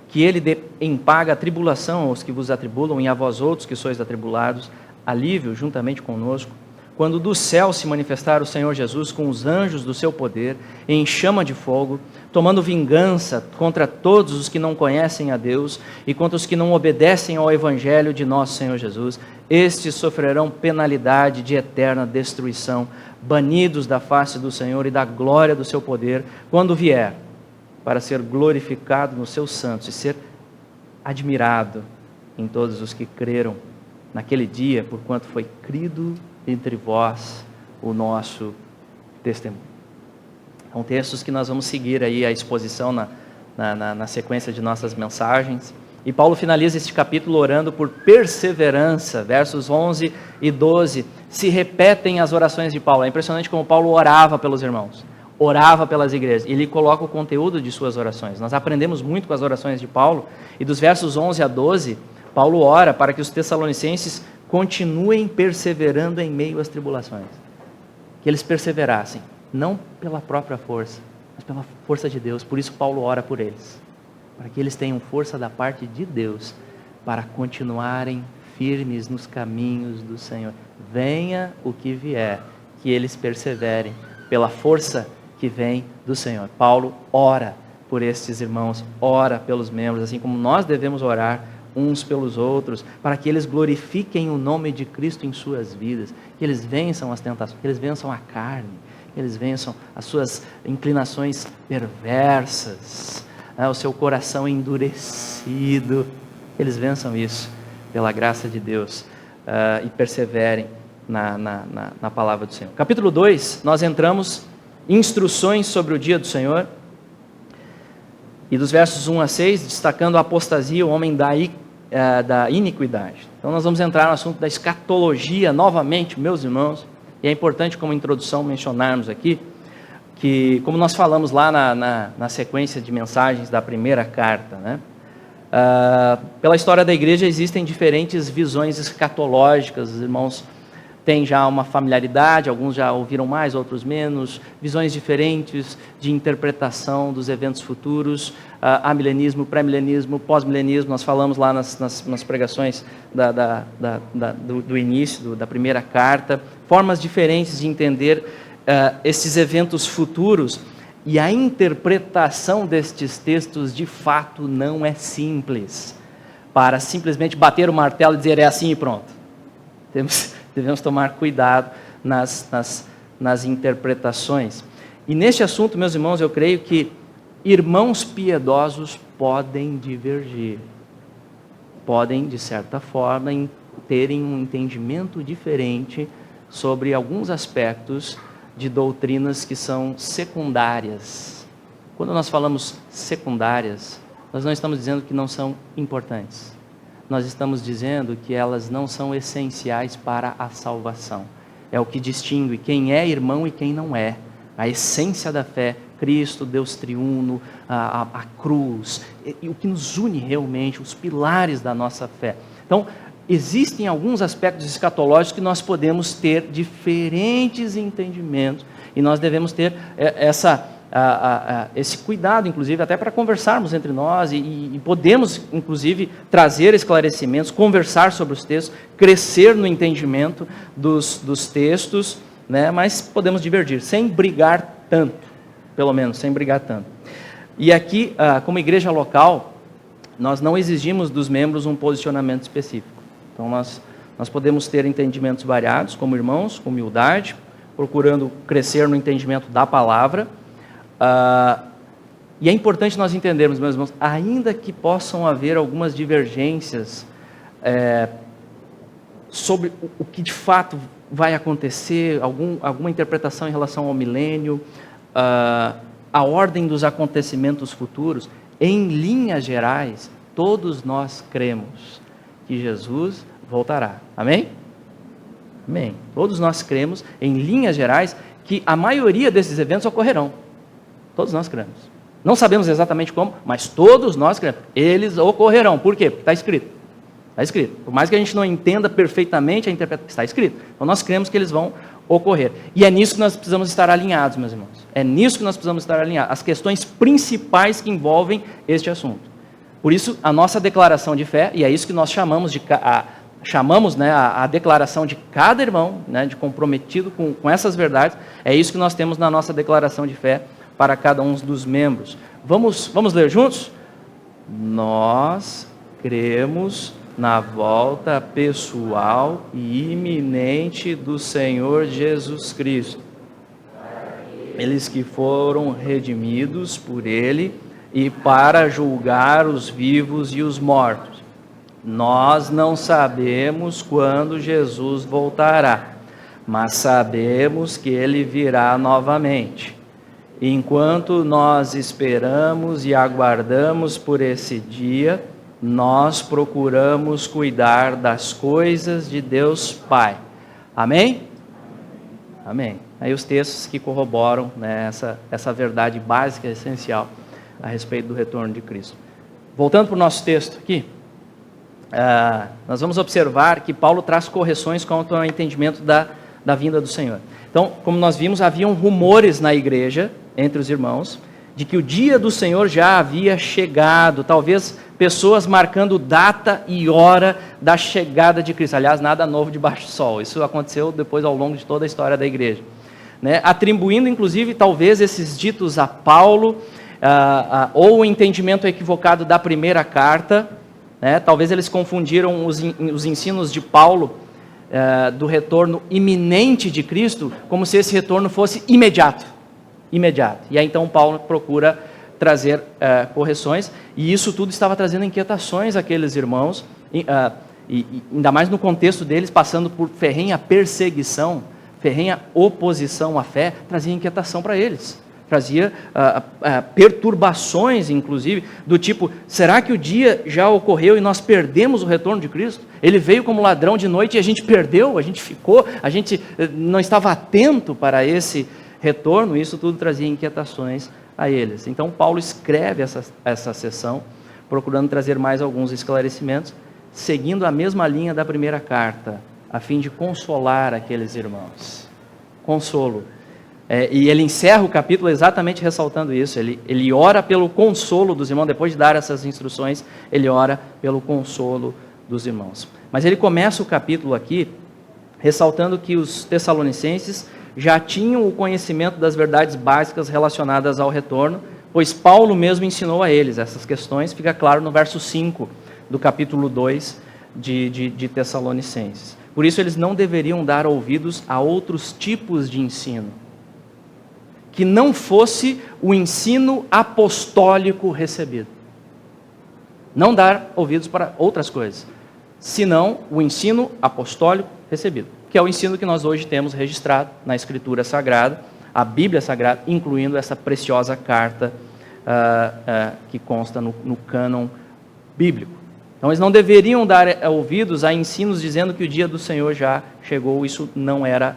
que ele dê em paga a tribulação aos que vos atribulam, e a vós outros que sois atribulados, alívio juntamente conosco, quando do céu se manifestar o Senhor Jesus com os anjos do seu poder, em chama de fogo, tomando vingança contra todos os que não conhecem a Deus e contra os que não obedecem ao Evangelho de nosso Senhor Jesus. Estes sofrerão penalidade de eterna destruição, banidos da face do Senhor e da glória do seu poder, quando vier, para ser glorificado nos seus santos e ser admirado em todos os que creram naquele dia, porquanto foi crido entre vós o nosso testemunho. São textos que nós vamos seguir aí a exposição na sequência de nossas mensagens. E Paulo finaliza este capítulo orando por perseverança. Versos 11 e 12 se repetem as orações de Paulo. É impressionante como Paulo orava pelos irmãos, orava pelas igrejas. Ele coloca o conteúdo de suas orações. Nós aprendemos muito com as orações de Paulo. E dos versos 11 a 12, Paulo ora para que os tessalonicenses continuem perseverando em meio às tribulações. Que eles perseverassem, não pela própria força, mas pela força de Deus. Por isso Paulo ora por eles, para que eles tenham força da parte de Deus, para continuarem firmes nos caminhos do Senhor. Venha o que vier, que eles perseverem pela força que vem do Senhor. Paulo ora por estes irmãos, ora pelos membros, assim como nós devemos orar uns pelos outros, para que eles glorifiquem o nome de Cristo em suas vidas, que eles vençam as tentações, que eles vençam a carne, que eles vençam as suas inclinações perversas, o seu coração endurecido, que eles vençam isso pela graça de Deus e perseverem na palavra do Senhor. Capítulo 2, nós entramos em instruções sobre o dia do Senhor, e dos versos 1 a 6, destacando a apostasia, o homem da iniquidade. Então nós vamos entrar no assunto da escatologia novamente, meus irmãos, e é importante como introdução mencionarmos aqui, que como nós falamos lá na sequência de mensagens da primeira carta, né? Pela história da igreja existem diferentes visões escatológicas, os irmãos têm já uma familiaridade, alguns já ouviram mais, outros menos, visões diferentes de interpretação dos eventos futuros, amilenismo, pré-milenismo, pós-milenismo. Nós falamos lá nas pregações do início, da primeira carta, formas diferentes de entender esses eventos futuros, e a interpretação destes textos de fato não é simples, para simplesmente bater o martelo e dizer é assim e pronto. Devemos tomar cuidado nas interpretações. E neste assunto, meus irmãos, eu creio que irmãos piedosos podem divergir. Podem, de certa forma, terem um entendimento diferente sobre alguns aspectos de doutrinas que são secundárias. Quando nós falamos secundárias, nós não estamos dizendo que não são importantes. Nós estamos dizendo que elas não são essenciais para a salvação. É o que distingue quem é irmão e quem não é. A essência da fé, Cristo, Deus triuno, a cruz, e o que nos une realmente, os pilares da nossa fé. Então, existem alguns aspectos escatológicos que nós podemos ter diferentes entendimentos, e nós devemos ter esse cuidado, inclusive, até para conversarmos entre nós, e podemos, inclusive, trazer esclarecimentos, conversar sobre os textos, crescer no entendimento dos textos, né? Mas podemos divergir, sem brigar tanto, pelo menos, sem brigar tanto. E aqui, como igreja local, nós não exigimos dos membros um posicionamento específico. Então, nós Nós podemos ter entendimentos variados, como irmãos, com humildade, procurando crescer no entendimento da palavra. E é importante nós entendermos, meus irmãos, ainda que possam haver algumas divergências sobre o que de fato vai acontecer, alguma interpretação em relação ao milênio, a ordem dos acontecimentos futuros, em linhas gerais, todos nós cremos que Jesus voltará. Amém? Amém. Todos nós cremos, em linhas gerais, que a maioria desses eventos ocorrerão. Todos nós cremos. Não sabemos exatamente como, mas todos nós cremos. Eles ocorrerão. Por quê? Porque está escrito. Está escrito. Por mais que a gente não entenda perfeitamente a interpretação, está escrito. Então nós cremos que eles vão ocorrer. E é nisso que nós precisamos estar alinhados, meus irmãos. É nisso que nós precisamos estar alinhados. As questões principais que envolvem este assunto. Por isso, a nossa declaração de fé, e é isso que nós chamamos a declaração de cada irmão, né, de comprometido com essas verdades, é isso que nós temos na nossa declaração de fé para cada um dos membros. Vamos ler juntos? Nós cremos na volta pessoal e iminente do Senhor Jesus Cristo. Eles que foram redimidos por Ele e para julgar os vivos e os mortos. Nós não sabemos quando Jesus voltará, mas sabemos que Ele virá novamente. Enquanto nós esperamos e aguardamos por esse dia, nós procuramos cuidar das coisas de Deus Pai. Amém? Amém. Aí os textos que corroboram, né, essa verdade básica, essencial, a respeito do retorno de Cristo. Voltando para o nosso texto aqui, nós vamos observar que Paulo traz correções quanto ao entendimento da vinda do Senhor. Então, como nós vimos, haviam rumores na igreja, entre os irmãos, de que o dia do Senhor já havia chegado, talvez pessoas marcando data e hora da chegada de Cristo. Aliás, nada novo debaixo do sol, isso aconteceu depois ao longo de toda a história da igreja, né? Atribuindo inclusive talvez esses ditos a Paulo, ou o entendimento equivocado da primeira carta, né? Talvez eles confundiram os ensinos de Paulo do retorno iminente de Cristo, como se esse retorno fosse imediato. E aí então Paulo procura trazer correções, e isso tudo estava trazendo inquietações àqueles irmãos, e ainda mais no contexto deles, passando por ferrenha perseguição, ferrenha oposição à fé, trazia inquietação para eles, trazia perturbações, inclusive, do tipo, será que o dia já ocorreu e nós perdemos o retorno de Cristo? Ele veio como ladrão de noite e a gente perdeu, a gente ficou, a gente não estava atento para esse retorno. Isso tudo trazia inquietações a eles. Então Paulo escreve essa sessão, procurando trazer mais alguns esclarecimentos, seguindo a mesma linha da primeira carta, a fim de consolar aqueles irmãos. Consolo. E ele encerra o capítulo exatamente ressaltando isso. Ele ora pelo consolo dos irmãos. Depois de dar essas instruções, ele ora pelo consolo dos irmãos. Mas ele começa o capítulo aqui ressaltando que os tessalonicenses já tinham o conhecimento das verdades básicas relacionadas ao retorno, pois Paulo mesmo ensinou a eles essas questões. Fica claro no verso 5 do capítulo 2 de Tessalonicenses. Por isso eles não deveriam dar ouvidos a outros tipos de ensino, que não fosse o ensino apostólico recebido. Não dar ouvidos para outras coisas, senão o ensino apostólico recebido, que é o ensino que nós hoje temos registrado na Escritura Sagrada, a Bíblia Sagrada, incluindo essa preciosa carta que consta no cânon bíblico. Então eles não deveriam dar ouvidos a ensinos dizendo que o dia do Senhor já chegou. Isso não era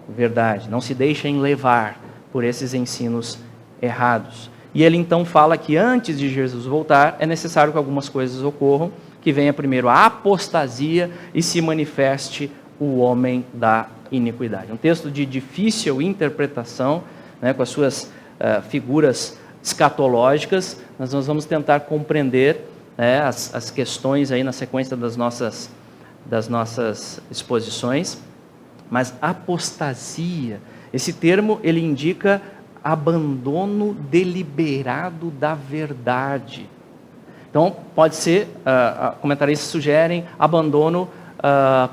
verdade. Não se deixem levar por esses ensinos errados. E ele então fala que antes de Jesus voltar, é necessário que algumas coisas ocorram, que venha primeiro a apostasia e se manifeste o homem da iniquidade. Um texto de difícil interpretação, né, com as suas figuras escatológicas, nós vamos tentar compreender as questões aí na sequência das nossas exposições. Mas apostasia, esse termo ele indica abandono deliberado da verdade. Então pode ser, comentaristas sugerem, abandono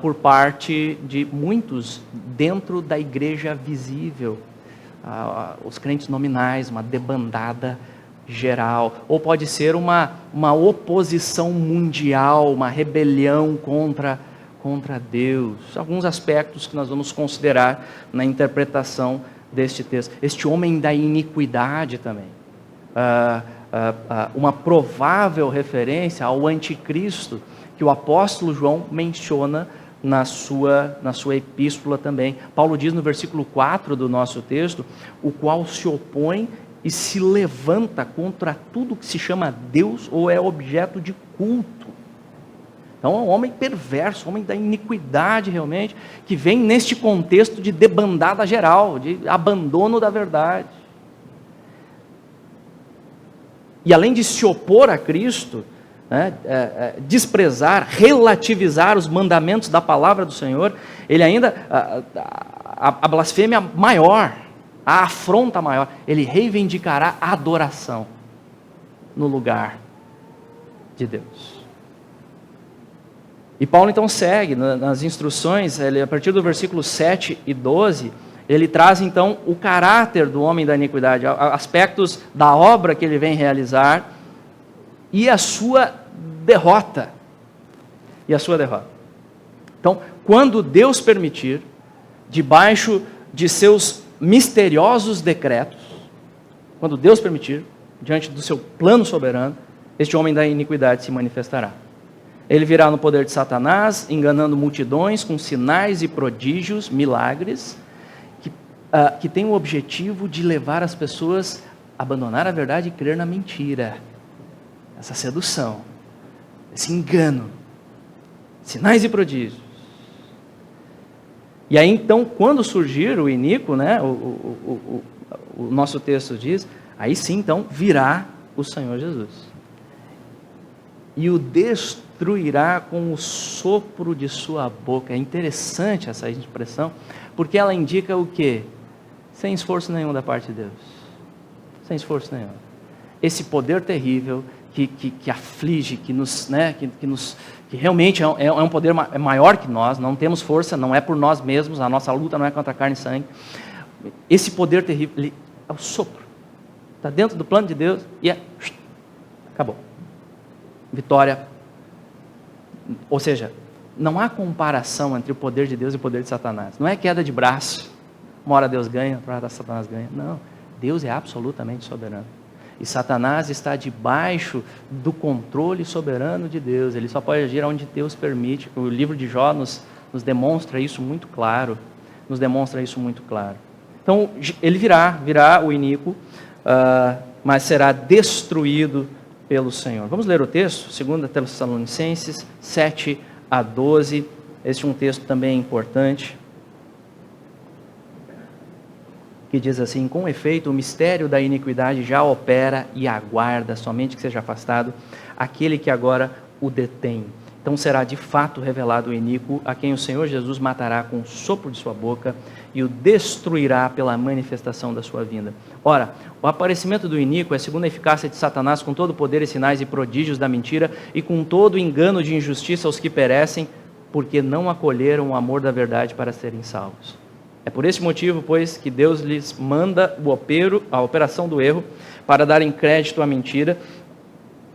por parte de muitos dentro da igreja visível, os crentes nominais, uma debandada geral, ou pode ser uma oposição mundial, uma rebelião contra Deus. Alguns aspectos que nós vamos considerar na interpretação deste texto. Este homem da iniquidade também. Uma provável referência ao anticristo que o apóstolo João menciona na sua epístola também. Paulo diz no versículo 4 do nosso texto, o qual se opõe e se levanta contra tudo que se chama Deus ou é objeto de culto. Então é um homem perverso, um homem da iniquidade realmente, que vem neste contexto de debandada geral, de abandono da verdade. E além de se opor a Cristo, desprezar, relativizar os mandamentos da palavra do Senhor, ele ainda, a blasfêmia maior, a afronta maior, ele reivindicará a adoração no lugar de Deus. E Paulo então segue nas instruções, a partir do versículo 7 e 12, ele traz então o caráter do homem da iniquidade, aspectos da obra que ele vem realizar e a sua derrota. Então, quando Deus permitir, debaixo de seus misteriosos decretos, quando Deus permitir, diante do seu plano soberano, este homem da iniquidade se manifestará. Ele virá no poder de Satanás, enganando multidões com sinais e prodígios, milagres, que tem o objetivo de levar as pessoas a abandonar a verdade e crer na mentira. Essa sedução, esse engano, sinais e prodígios. E aí então, quando surgir o iníquo, o nosso texto diz, aí sim então virá o Senhor Jesus. E o destruirá com o sopro de sua boca. É interessante essa expressão, porque ela indica o quê? Sem esforço nenhum da parte de Deus. Sem esforço nenhum. Esse poder terrível que aflige, que realmente é um poder maior que nós, não temos força, não é por nós mesmos, a nossa luta não é contra carne e sangue. Esse poder terrível, é o sopro. Está dentro do plano de Deus e acabou. Vitória. Ou seja, não há comparação entre o poder de Deus e o poder de Satanás. Não é queda de braço. Uma hora Deus ganha, outra hora Satanás ganha. Não, Deus é absolutamente soberano. E Satanás está debaixo do controle soberano de Deus. Ele só pode agir onde Deus permite. O livro de Jó nos demonstra isso muito claro. Então, ele virá o iníquo, mas será destruído pelo Senhor. Vamos ler o texto, 2 Tessalonicenses 7 a 12. Este é um texto também importante, que diz assim: com efeito, o mistério da iniquidade já opera e aguarda, somente que seja afastado aquele que agora o detém. Então será de fato revelado o iníquo, a quem o Senhor Jesus matará com o sopro de sua boca e o destruirá pela manifestação da sua vinda. Ora, o aparecimento do iníquo é segundo a eficácia de Satanás, com todo o poder e sinais e prodígios da mentira e com todo o engano de injustiça aos que perecem, porque não acolheram o amor da verdade para serem salvos. É por esse motivo, pois, que Deus lhes manda a operação do erro, para darem crédito à mentira,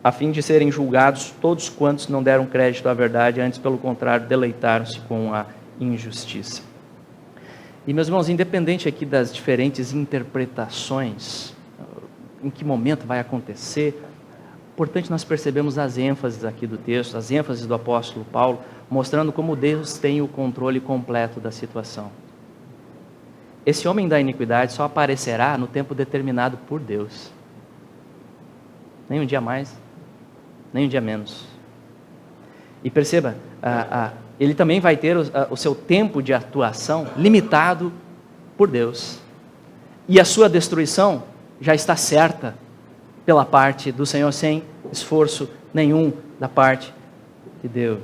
a fim de serem julgados todos quantos não deram crédito à verdade, antes, pelo contrário, deleitaram-se com a injustiça. E, meus irmãos, independente aqui das diferentes interpretações, em que momento vai acontecer, é importante nós percebemos as ênfases aqui do texto, as ênfases do apóstolo Paulo, mostrando como Deus tem o controle completo da situação. Esse homem da iniquidade só aparecerá no tempo determinado por Deus. Nem um dia mais, nem um dia menos. E perceba, ele também vai ter o seu tempo de atuação limitado por Deus. E a sua destruição já está certa pela parte do Senhor, sem esforço nenhum da parte de Deus.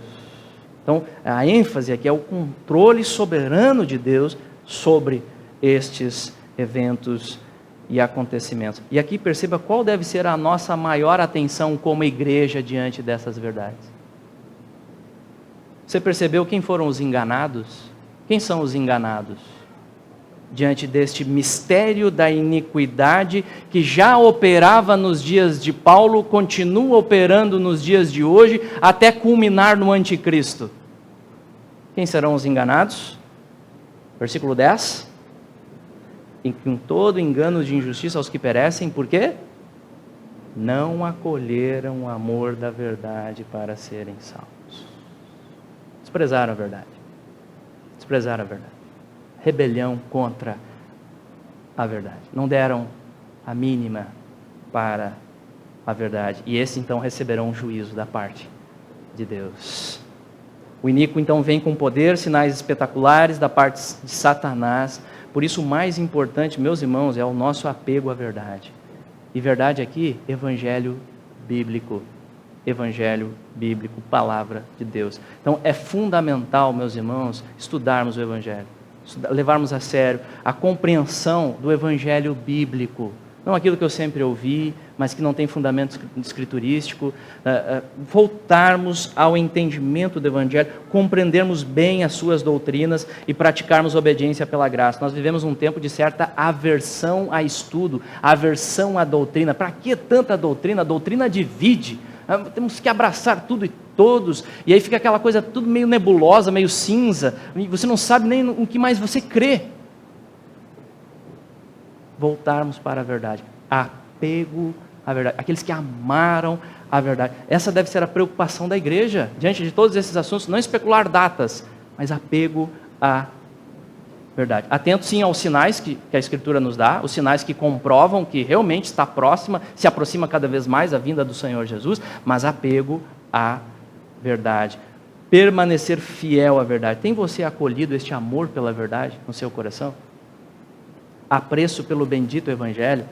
Então, a ênfase aqui é o controle soberano de Deus sobre estes eventos e acontecimentos. E aqui perceba qual deve ser a nossa maior atenção como igreja diante dessas verdades. Você percebeu quem foram os enganados? Quem são os enganados? Diante deste mistério da iniquidade que já operava nos dias de Paulo, continua operando nos dias de hoje, até culminar no anticristo. Quem serão os enganados? Versículo 10. Em com todo engano de injustiça aos que perecem, por quê? Não acolheram o amor da verdade para serem salvos. Desprezaram a verdade. Desprezaram a verdade. Rebelião contra a verdade. Não deram a mínima para a verdade. E esse então receberão um juízo da parte de Deus. O iníquo então vem com poder, sinais espetaculares da parte de Satanás. Por isso o mais importante, meus irmãos, é o nosso apego à verdade. E verdade aqui, evangelho bíblico. Evangelho bíblico, palavra de Deus. Então é fundamental, meus irmãos, estudarmos o evangelho. Levarmos a sério a compreensão do evangelho bíblico. Não aquilo que eu sempre ouvi, mas que não tem fundamento escriturístico. Voltarmos ao entendimento do evangelho, compreendermos bem as suas doutrinas e praticarmos obediência pela graça. Nós vivemos um tempo de certa aversão a estudo, aversão à doutrina. Para que tanta doutrina? A doutrina divide. Temos que abraçar tudo e todos, e aí fica aquela coisa tudo meio nebulosa, meio cinza, e você não sabe nem o que mais você crê. Voltarmos para a verdade, apego à verdade, aqueles que amaram a verdade. Essa deve ser a preocupação da igreja, diante de todos esses assuntos, não especular datas, mas apego à verdade. Atento sim aos sinais que a Escritura nos dá, os sinais que comprovam que realmente está próxima, se aproxima cada vez mais a vinda do Senhor Jesus, mas apego à verdade. Permanecer fiel à verdade. Tem você acolhido este amor pela verdade no seu coração? Apreço pelo bendito Evangelho?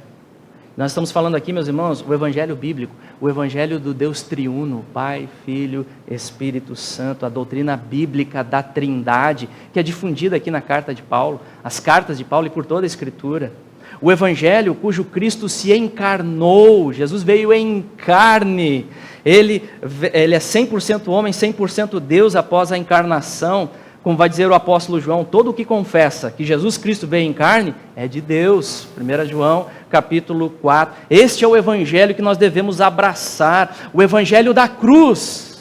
Nós estamos falando aqui, meus irmãos, o Evangelho bíblico, o Evangelho do Deus triuno, Pai, Filho, Espírito Santo, a doutrina bíblica da Trindade, que é difundida aqui na carta de Paulo, as cartas de Paulo e por toda a Escritura. O Evangelho cujo Cristo se encarnou, Jesus veio em carne, ele é 100% homem, 100% Deus após a encarnação. Como vai dizer o apóstolo João, todo o que confessa que Jesus Cristo veio em carne é de Deus. 1 João capítulo 4. Este é o evangelho que nós devemos abraçar, o evangelho da cruz.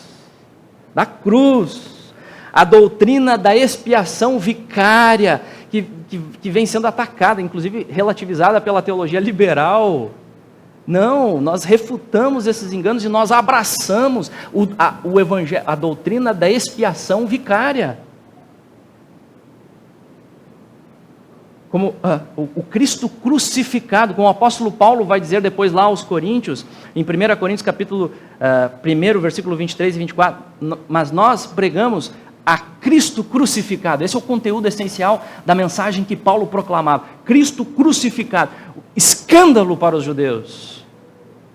Da cruz. A doutrina da expiação vicária, que vem sendo atacada, inclusive relativizada pela teologia liberal. Não, nós refutamos esses enganos e nós abraçamos o evangelho, a doutrina da expiação vicária. Como o Cristo crucificado, como o apóstolo Paulo vai dizer depois lá aos Coríntios, em 1 Coríntios capítulo 1, versículo 23 e 24, mas nós pregamos a Cristo crucificado. Esse é o conteúdo essencial da mensagem que Paulo proclamava. Cristo crucificado, escândalo para os judeus,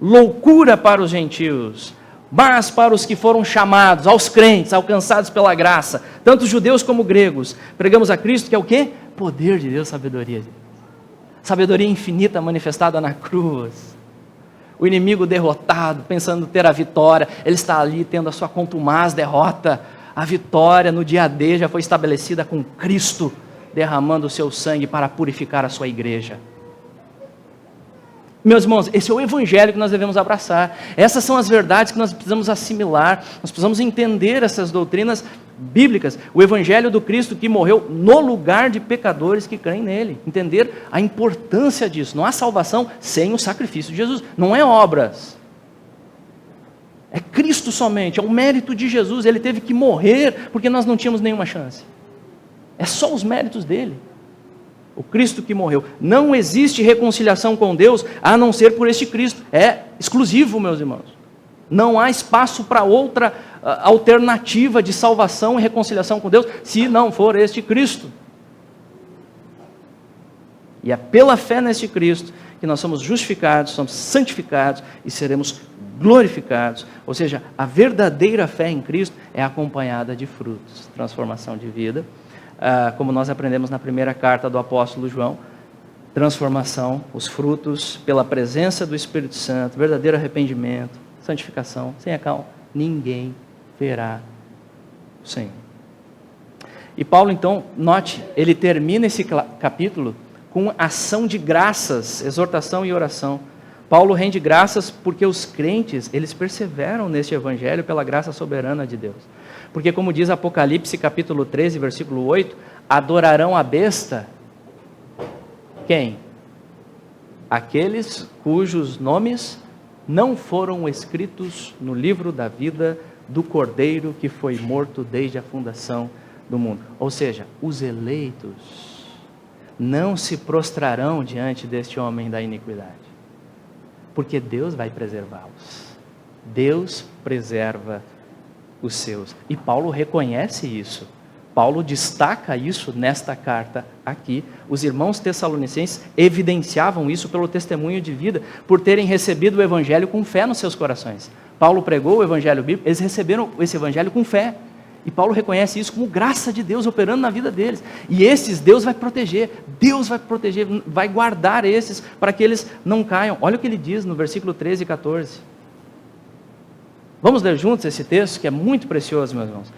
loucura para os gentios, mas para os que foram chamados, aos crentes, alcançados pela graça, tanto judeus como gregos, pregamos a Cristo, que é o quê? Poder de Deus, sabedoria de Deus. Sabedoria infinita manifestada na cruz. O inimigo derrotado, pensando ter a vitória, ele está ali tendo a sua contumaz derrota. A vitória no dia D já foi estabelecida com Cristo, derramando o seu sangue para purificar a sua igreja. Meus irmãos, esse é o evangelho que nós devemos abraçar. Essas são as verdades que nós precisamos assimilar. Nós precisamos entender essas doutrinas bíblicas. O evangelho do Cristo que morreu no lugar de pecadores que creem nele. Entender a importância disso. Não há salvação sem o sacrifício de Jesus. Não é obras. É Cristo somente. É o mérito de Jesus. Ele teve que morrer porque nós não tínhamos nenhuma chance. É só os méritos dele. O Cristo que morreu. Não existe reconciliação com Deus a não ser por este Cristo. É exclusivo, meus irmãos. Não há espaço para outra alternativa de salvação e reconciliação com Deus, se não for este Cristo. E é pela fé neste Cristo que nós somos justificados, somos santificados e seremos glorificados. Ou seja, a verdadeira fé em Cristo é acompanhada de frutos, transformação de vida. Como nós aprendemos na primeira carta do apóstolo João, transformação, os frutos pela presença do Espírito Santo, verdadeiro arrependimento, santificação, sem a qual ninguém verá Senhor. E Paulo, então, note, ele termina esse capítulo com ação de graças, exortação e oração. Paulo rende graças porque os crentes, eles perseveram neste evangelho pela graça soberana de Deus. Porque como diz Apocalipse capítulo 13, versículo 8, adorarão a besta. Quem? Aqueles cujos nomes não foram escritos no livro da vida do Cordeiro que foi morto desde a fundação do mundo. Ou seja, os eleitos não se prostrarão diante deste homem da iniquidade, porque Deus vai preservá-los. Deus preserva os seus. E Paulo reconhece isso. Paulo destaca isso nesta carta aqui. Os irmãos tessalonicenses evidenciavam isso pelo testemunho de vida, por terem recebido o evangelho com fé nos seus corações. Paulo pregou o evangelho bíblico, eles receberam esse evangelho com fé. E Paulo reconhece isso como graça de Deus operando na vida deles. E esses Deus vai proteger, vai guardar esses para que eles não caiam. Olha o que ele diz no versículo 13 e 14. Vamos ler juntos esse texto que é muito precioso, meus irmãos.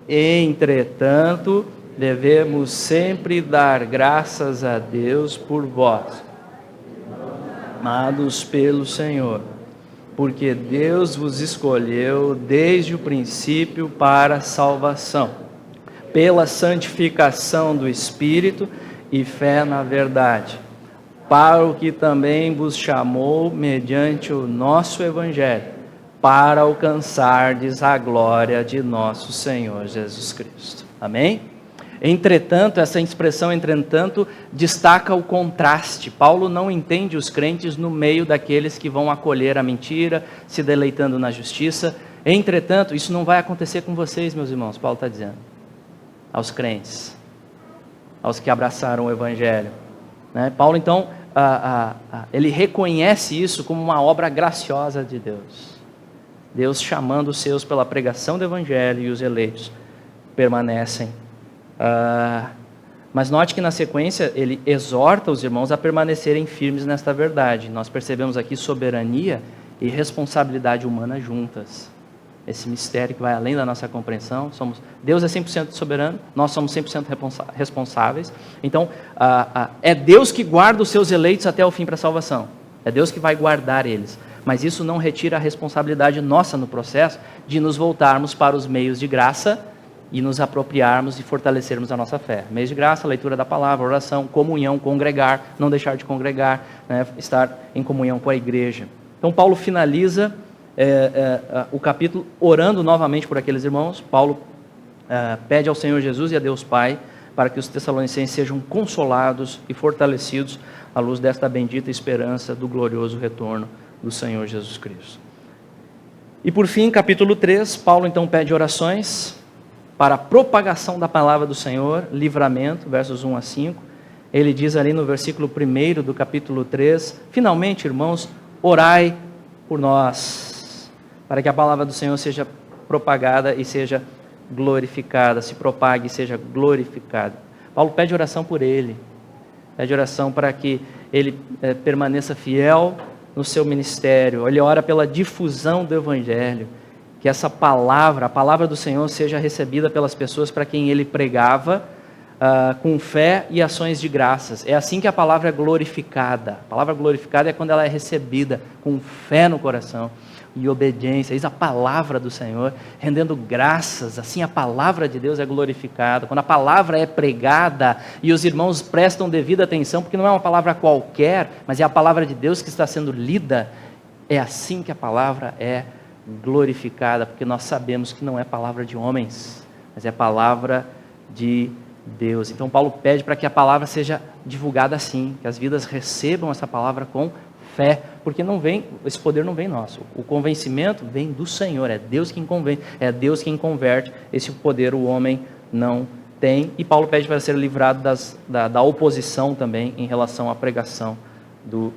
Entretanto, devemos sempre dar graças a Deus por vós, amados pelo Senhor, porque Deus vos escolheu desde o princípio para a salvação, pela santificação do Espírito e fé na verdade, para o que também vos chamou mediante o nosso Evangelho, para alcançardes a glória de nosso Senhor Jesus Cristo. Amém? Entretanto, essa expressão entretanto destaca o contraste. Paulo não entende os crentes no meio daqueles que vão acolher a mentira, se deleitando na justiça. Entretanto, isso não vai acontecer com vocês, meus irmãos, Paulo está dizendo. Aos crentes, aos que abraçaram o Evangelho. Né? Paulo, então, ele reconhece isso como uma obra graciosa de Deus. Deus chamando os seus pela pregação do Evangelho, e os eleitos permanecem. Mas note que na sequência ele exorta os irmãos a permanecerem firmes nesta verdade. Nós percebemos aqui soberania e responsabilidade humana juntas. Esse mistério que vai além da nossa compreensão. Deus é 100% soberano, nós somos 100% responsáveis. Então, é Deus que guarda os seus eleitos até o fim para a salvação. É Deus que vai guardar eles. Mas isso não retira a responsabilidade nossa no processo de nos voltarmos para os meios de graça e nos apropriarmos e fortalecermos a nossa fé. Meios de graça, leitura da palavra, oração, comunhão, congregar, não deixar de congregar, né, estar em comunhão com a igreja. Então Paulo finaliza o capítulo orando novamente por aqueles irmãos. Paulo pede ao Senhor Jesus e a Deus Pai para que os tessalonicenses sejam consolados e fortalecidos à luz desta bendita esperança do glorioso retorno do Senhor Jesus Cristo. E por fim, capítulo 3, Paulo então pede orações para a propagação da palavra do Senhor, livramento, versos 1 a 5. Ele diz ali no versículo 1 do capítulo 3, finalmente, irmãos, orai por nós, para que a palavra do Senhor seja propagada e seja glorificada, se propague e seja glorificada. Paulo pede oração por ele, pede oração para que ele permaneça fiel no seu ministério. Ele ora pela difusão do Evangelho, que essa palavra, a palavra do Senhor, seja recebida pelas pessoas para quem ele pregava, com fé e ações de graças. É assim que a palavra é glorificada. A palavra glorificada é quando ela é recebida com fé no coração e obediência. Eis a palavra do Senhor, rendendo graças. Assim a palavra de Deus é glorificada. Quando a palavra é pregada e os irmãos prestam devida atenção, porque não é uma palavra qualquer, mas é a palavra de Deus que está sendo lida, é assim que a palavra é glorificada, porque nós sabemos que não é palavra de homens, mas é palavra de Deus. Então Paulo pede para que a palavra seja divulgada assim, que as vidas recebam essa palavra com fé, porque esse poder não vem nosso. O convencimento vem do Senhor, é Deus quem convence, é Deus quem converte. Esse poder o homem não tem. E Paulo pede para ser livrado da oposição também em relação à pregação do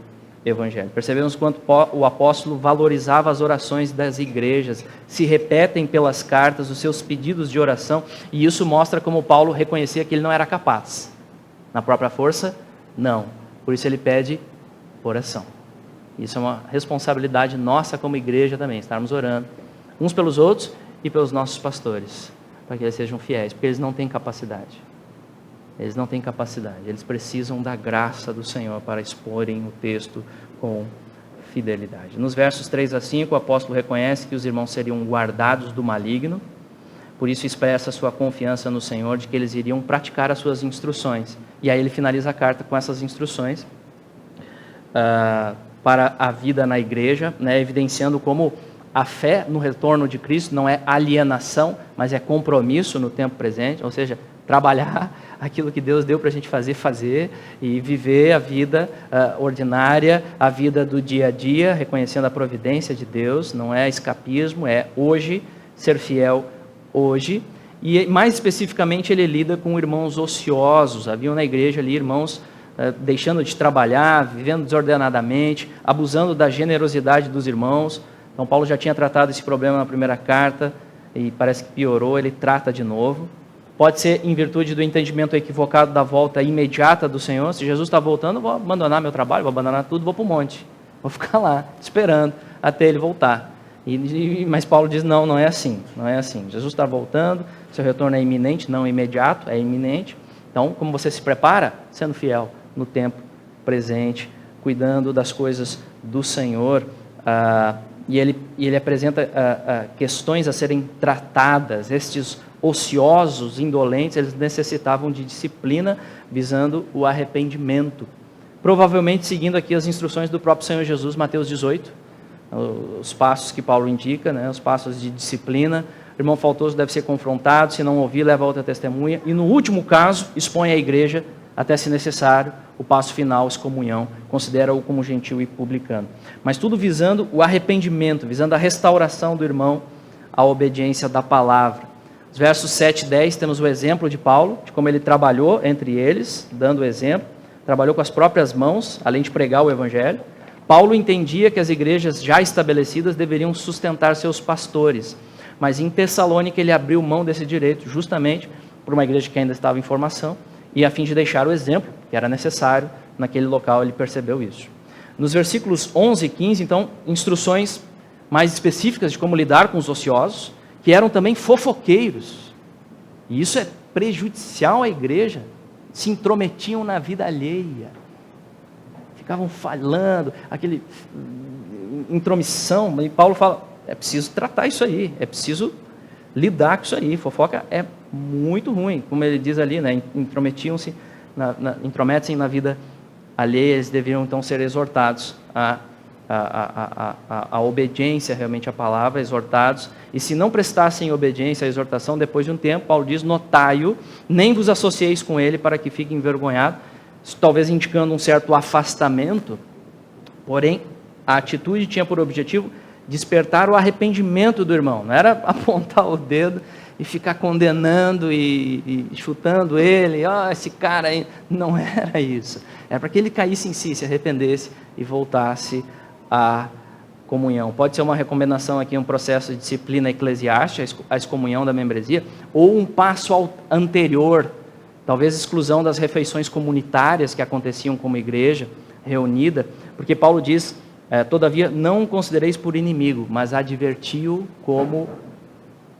Evangelho. Percebemos quanto o apóstolo valorizava as orações das igrejas, se repetem pelas cartas os seus pedidos de oração, e isso mostra como Paulo reconhecia que ele não era capaz. Na própria força, não. Por isso ele pede oração. Isso é uma responsabilidade nossa como igreja também, estarmos orando uns pelos outros e pelos nossos pastores. para que eles sejam fiéis, porque eles não têm capacidade. Eles não têm capacidade, eles precisam da graça do Senhor para exporem o texto com fidelidade. Nos versos 3 a 5, o apóstolo reconhece que os irmãos seriam guardados do maligno, por isso expressa sua confiança no Senhor de que eles iriam praticar as suas instruções. E aí ele finaliza a carta com essas instruções para a vida na igreja, né, evidenciando como a fé no retorno de Cristo não é alienação, mas é compromisso no tempo presente, ou seja, trabalhar aquilo que Deus deu para a gente fazer e viver a vida ordinária, a vida do dia a dia, reconhecendo a providência de Deus, não é escapismo, é hoje, ser fiel hoje. E mais especificamente ele lida com irmãos ociosos, haviam na igreja ali irmãos deixando de trabalhar, vivendo desordenadamente, abusando da generosidade dos irmãos. Então Paulo já tinha tratado esse problema na primeira carta e parece que piorou, ele trata de novo. Pode ser em virtude do entendimento equivocado da volta imediata do Senhor. Se Jesus está voltando, eu vou abandonar meu trabalho, vou abandonar tudo, vou para o monte. Vou ficar lá, esperando até ele voltar. Mas Paulo diz, não é assim, não é assim. Jesus está voltando, seu retorno é iminente, não imediato, é iminente. Então, como você se prepara? Sendo fiel no tempo presente, cuidando das coisas do Senhor. E ele apresenta questões a serem tratadas. Estes ociosos, indolentes, eles necessitavam de disciplina visando o arrependimento. Provavelmente seguindo aqui as instruções do próprio Senhor Jesus, Mateus 18, os passos que Paulo indica, né, os passos de disciplina. O irmão faltoso deve ser confrontado, se não ouvir, leva a outra testemunha. E no último caso, expõe a igreja, até se necessário, o passo final, excomunhão, considera-o como gentil e publicano. Mas tudo visando o arrependimento, visando a restauração do irmão à obediência da palavra. Os versos 7 e 10 temos o exemplo de Paulo, de como ele trabalhou entre eles, dando o exemplo, trabalhou com as próprias mãos, além de pregar o evangelho. Paulo entendia que as igrejas já estabelecidas deveriam sustentar seus pastores, mas em Tessalônica ele abriu mão desse direito, justamente por uma igreja que ainda estava em formação, e a fim de deixar o exemplo, que era necessário, naquele local ele percebeu isso. Nos versículos 11 e 15, então, instruções mais específicas de como lidar com os ociosos, que eram também fofoqueiros, e isso é prejudicial à igreja, se intrometiam na vida alheia, ficavam falando, aquele intromissão, e Paulo fala, é preciso tratar isso aí, é preciso lidar com isso aí, fofoca é muito ruim, como ele diz ali, né? Intromete-se na vida alheia, eles deveriam então ser exortados a obediência realmente à palavra, exortados, e se não prestassem obediência à exortação, depois de um tempo, Paulo diz, notai-o, nem vos associeis com ele para que fique envergonhado, talvez indicando um certo afastamento, porém, a atitude tinha por objetivo despertar o arrependimento do irmão, não era apontar o dedo e ficar condenando e chutando ele, esse cara aí, não era isso, era para que ele caísse em si, se arrependesse e voltasse à comunhão. Pode ser uma recomendação aqui, um processo de disciplina eclesiástica, a excomunhão da membresia, ou um passo anterior, talvez exclusão das refeições comunitárias que aconteciam como igreja reunida, porque Paulo diz, todavia não o considereis por inimigo, mas adverti-o como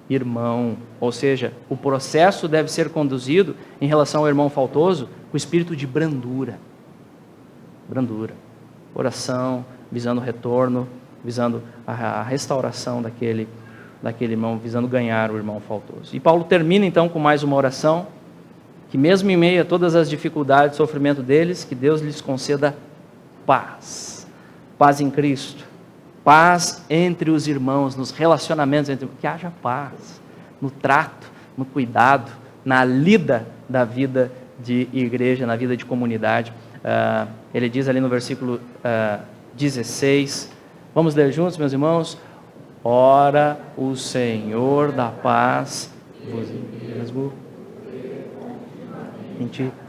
irmão, ou seja, o processo deve ser conduzido em relação ao irmão faltoso com espírito de brandura, oração, visando o retorno, visando a restauração daquele irmão, visando ganhar o irmão faltoso. E Paulo termina então com mais uma oração, que mesmo em meio a todas as dificuldades e sofrimento deles, que Deus lhes conceda paz em Cristo, paz entre os irmãos, nos relacionamentos, que haja paz, no trato, no cuidado, na lida da vida de igreja, na vida de comunidade. Ele diz ali no versículo 16, vamos ler juntos, meus irmãos? Ora, o Senhor da paz vos mesmo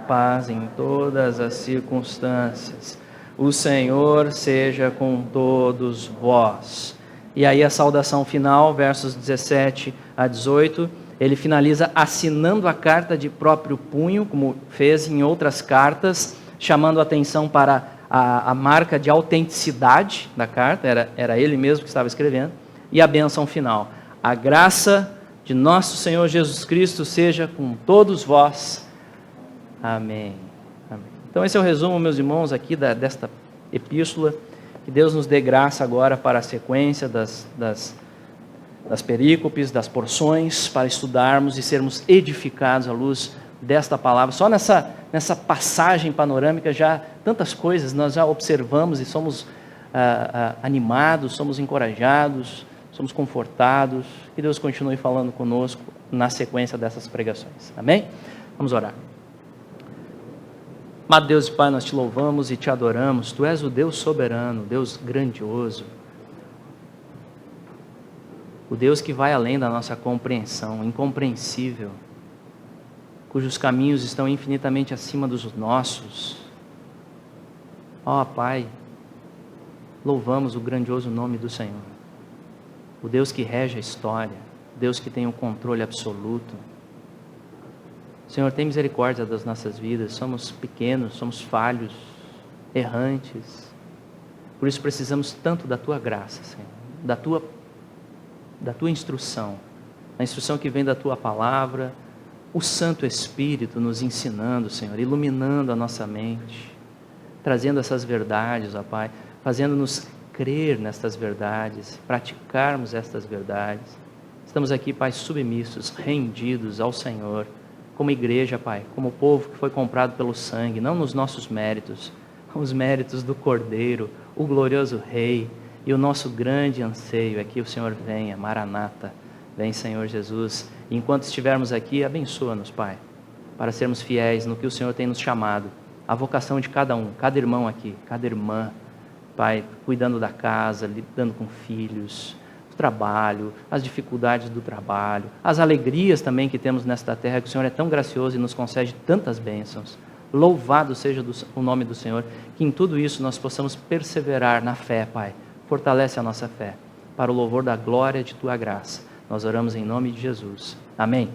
paz em todas as circunstâncias. O Senhor seja com todos vós. E aí a saudação final, versos 17 a 18, ele finaliza assinando a carta de próprio punho, como fez em outras cartas, chamando a atenção para a marca de autenticidade da carta, era ele mesmo que estava escrevendo, e a bênção final. A graça de nosso Senhor Jesus Cristo seja com todos vós. Amém. Amém. Então esse é o resumo, meus irmãos, aqui desta epístola. Que Deus nos dê graça agora para a sequência das perícopes, das porções, para estudarmos e sermos edificados à luz desta palavra. Só nessa passagem panorâmica já tantas coisas nós já observamos e somos animados, somos encorajados, somos confortados. Que Deus continue falando conosco na sequência dessas pregações. Amém? Vamos orar. Amado Deus e Pai, nós te louvamos e te adoramos. Tu és o Deus soberano, Deus grandioso, o Deus que vai além da nossa compreensão, incompreensível, cujos caminhos estão infinitamente acima dos nossos. Ó Pai, louvamos o grandioso nome do Senhor, o Deus que rege a história, o Deus que tem o controle absoluto. Senhor, tem misericórdia das nossas vidas, somos pequenos, somos falhos, errantes, por isso precisamos tanto da Tua graça, Senhor, da Tua instrução, a instrução que vem da Tua palavra, o Santo Espírito nos ensinando, Senhor, iluminando a nossa mente, trazendo essas verdades, ó Pai, fazendo-nos crer nestas verdades, praticarmos estas verdades. Estamos aqui, Pai, submissos, rendidos ao Senhor, como igreja, Pai, como povo que foi comprado pelo sangue, não nos nossos méritos, os méritos do Cordeiro, o glorioso Rei, e o nosso grande anseio é que o Senhor venha, Maranata, vem Senhor Jesus, e enquanto estivermos aqui, abençoa-nos, Pai, para sermos fiéis no que o Senhor tem nos chamado, a vocação de cada um, cada irmão aqui, cada irmã, Pai, cuidando da casa, lidando com filhos, trabalho, as dificuldades do trabalho, as alegrias também que temos nesta terra, que o Senhor é tão gracioso e nos concede tantas bênçãos. Louvado seja o nome do Senhor, que em tudo isso nós possamos perseverar na fé, Pai. Fortalece a nossa fé, para o louvor da glória de Tua graça. Nós oramos em nome de Jesus. Amém.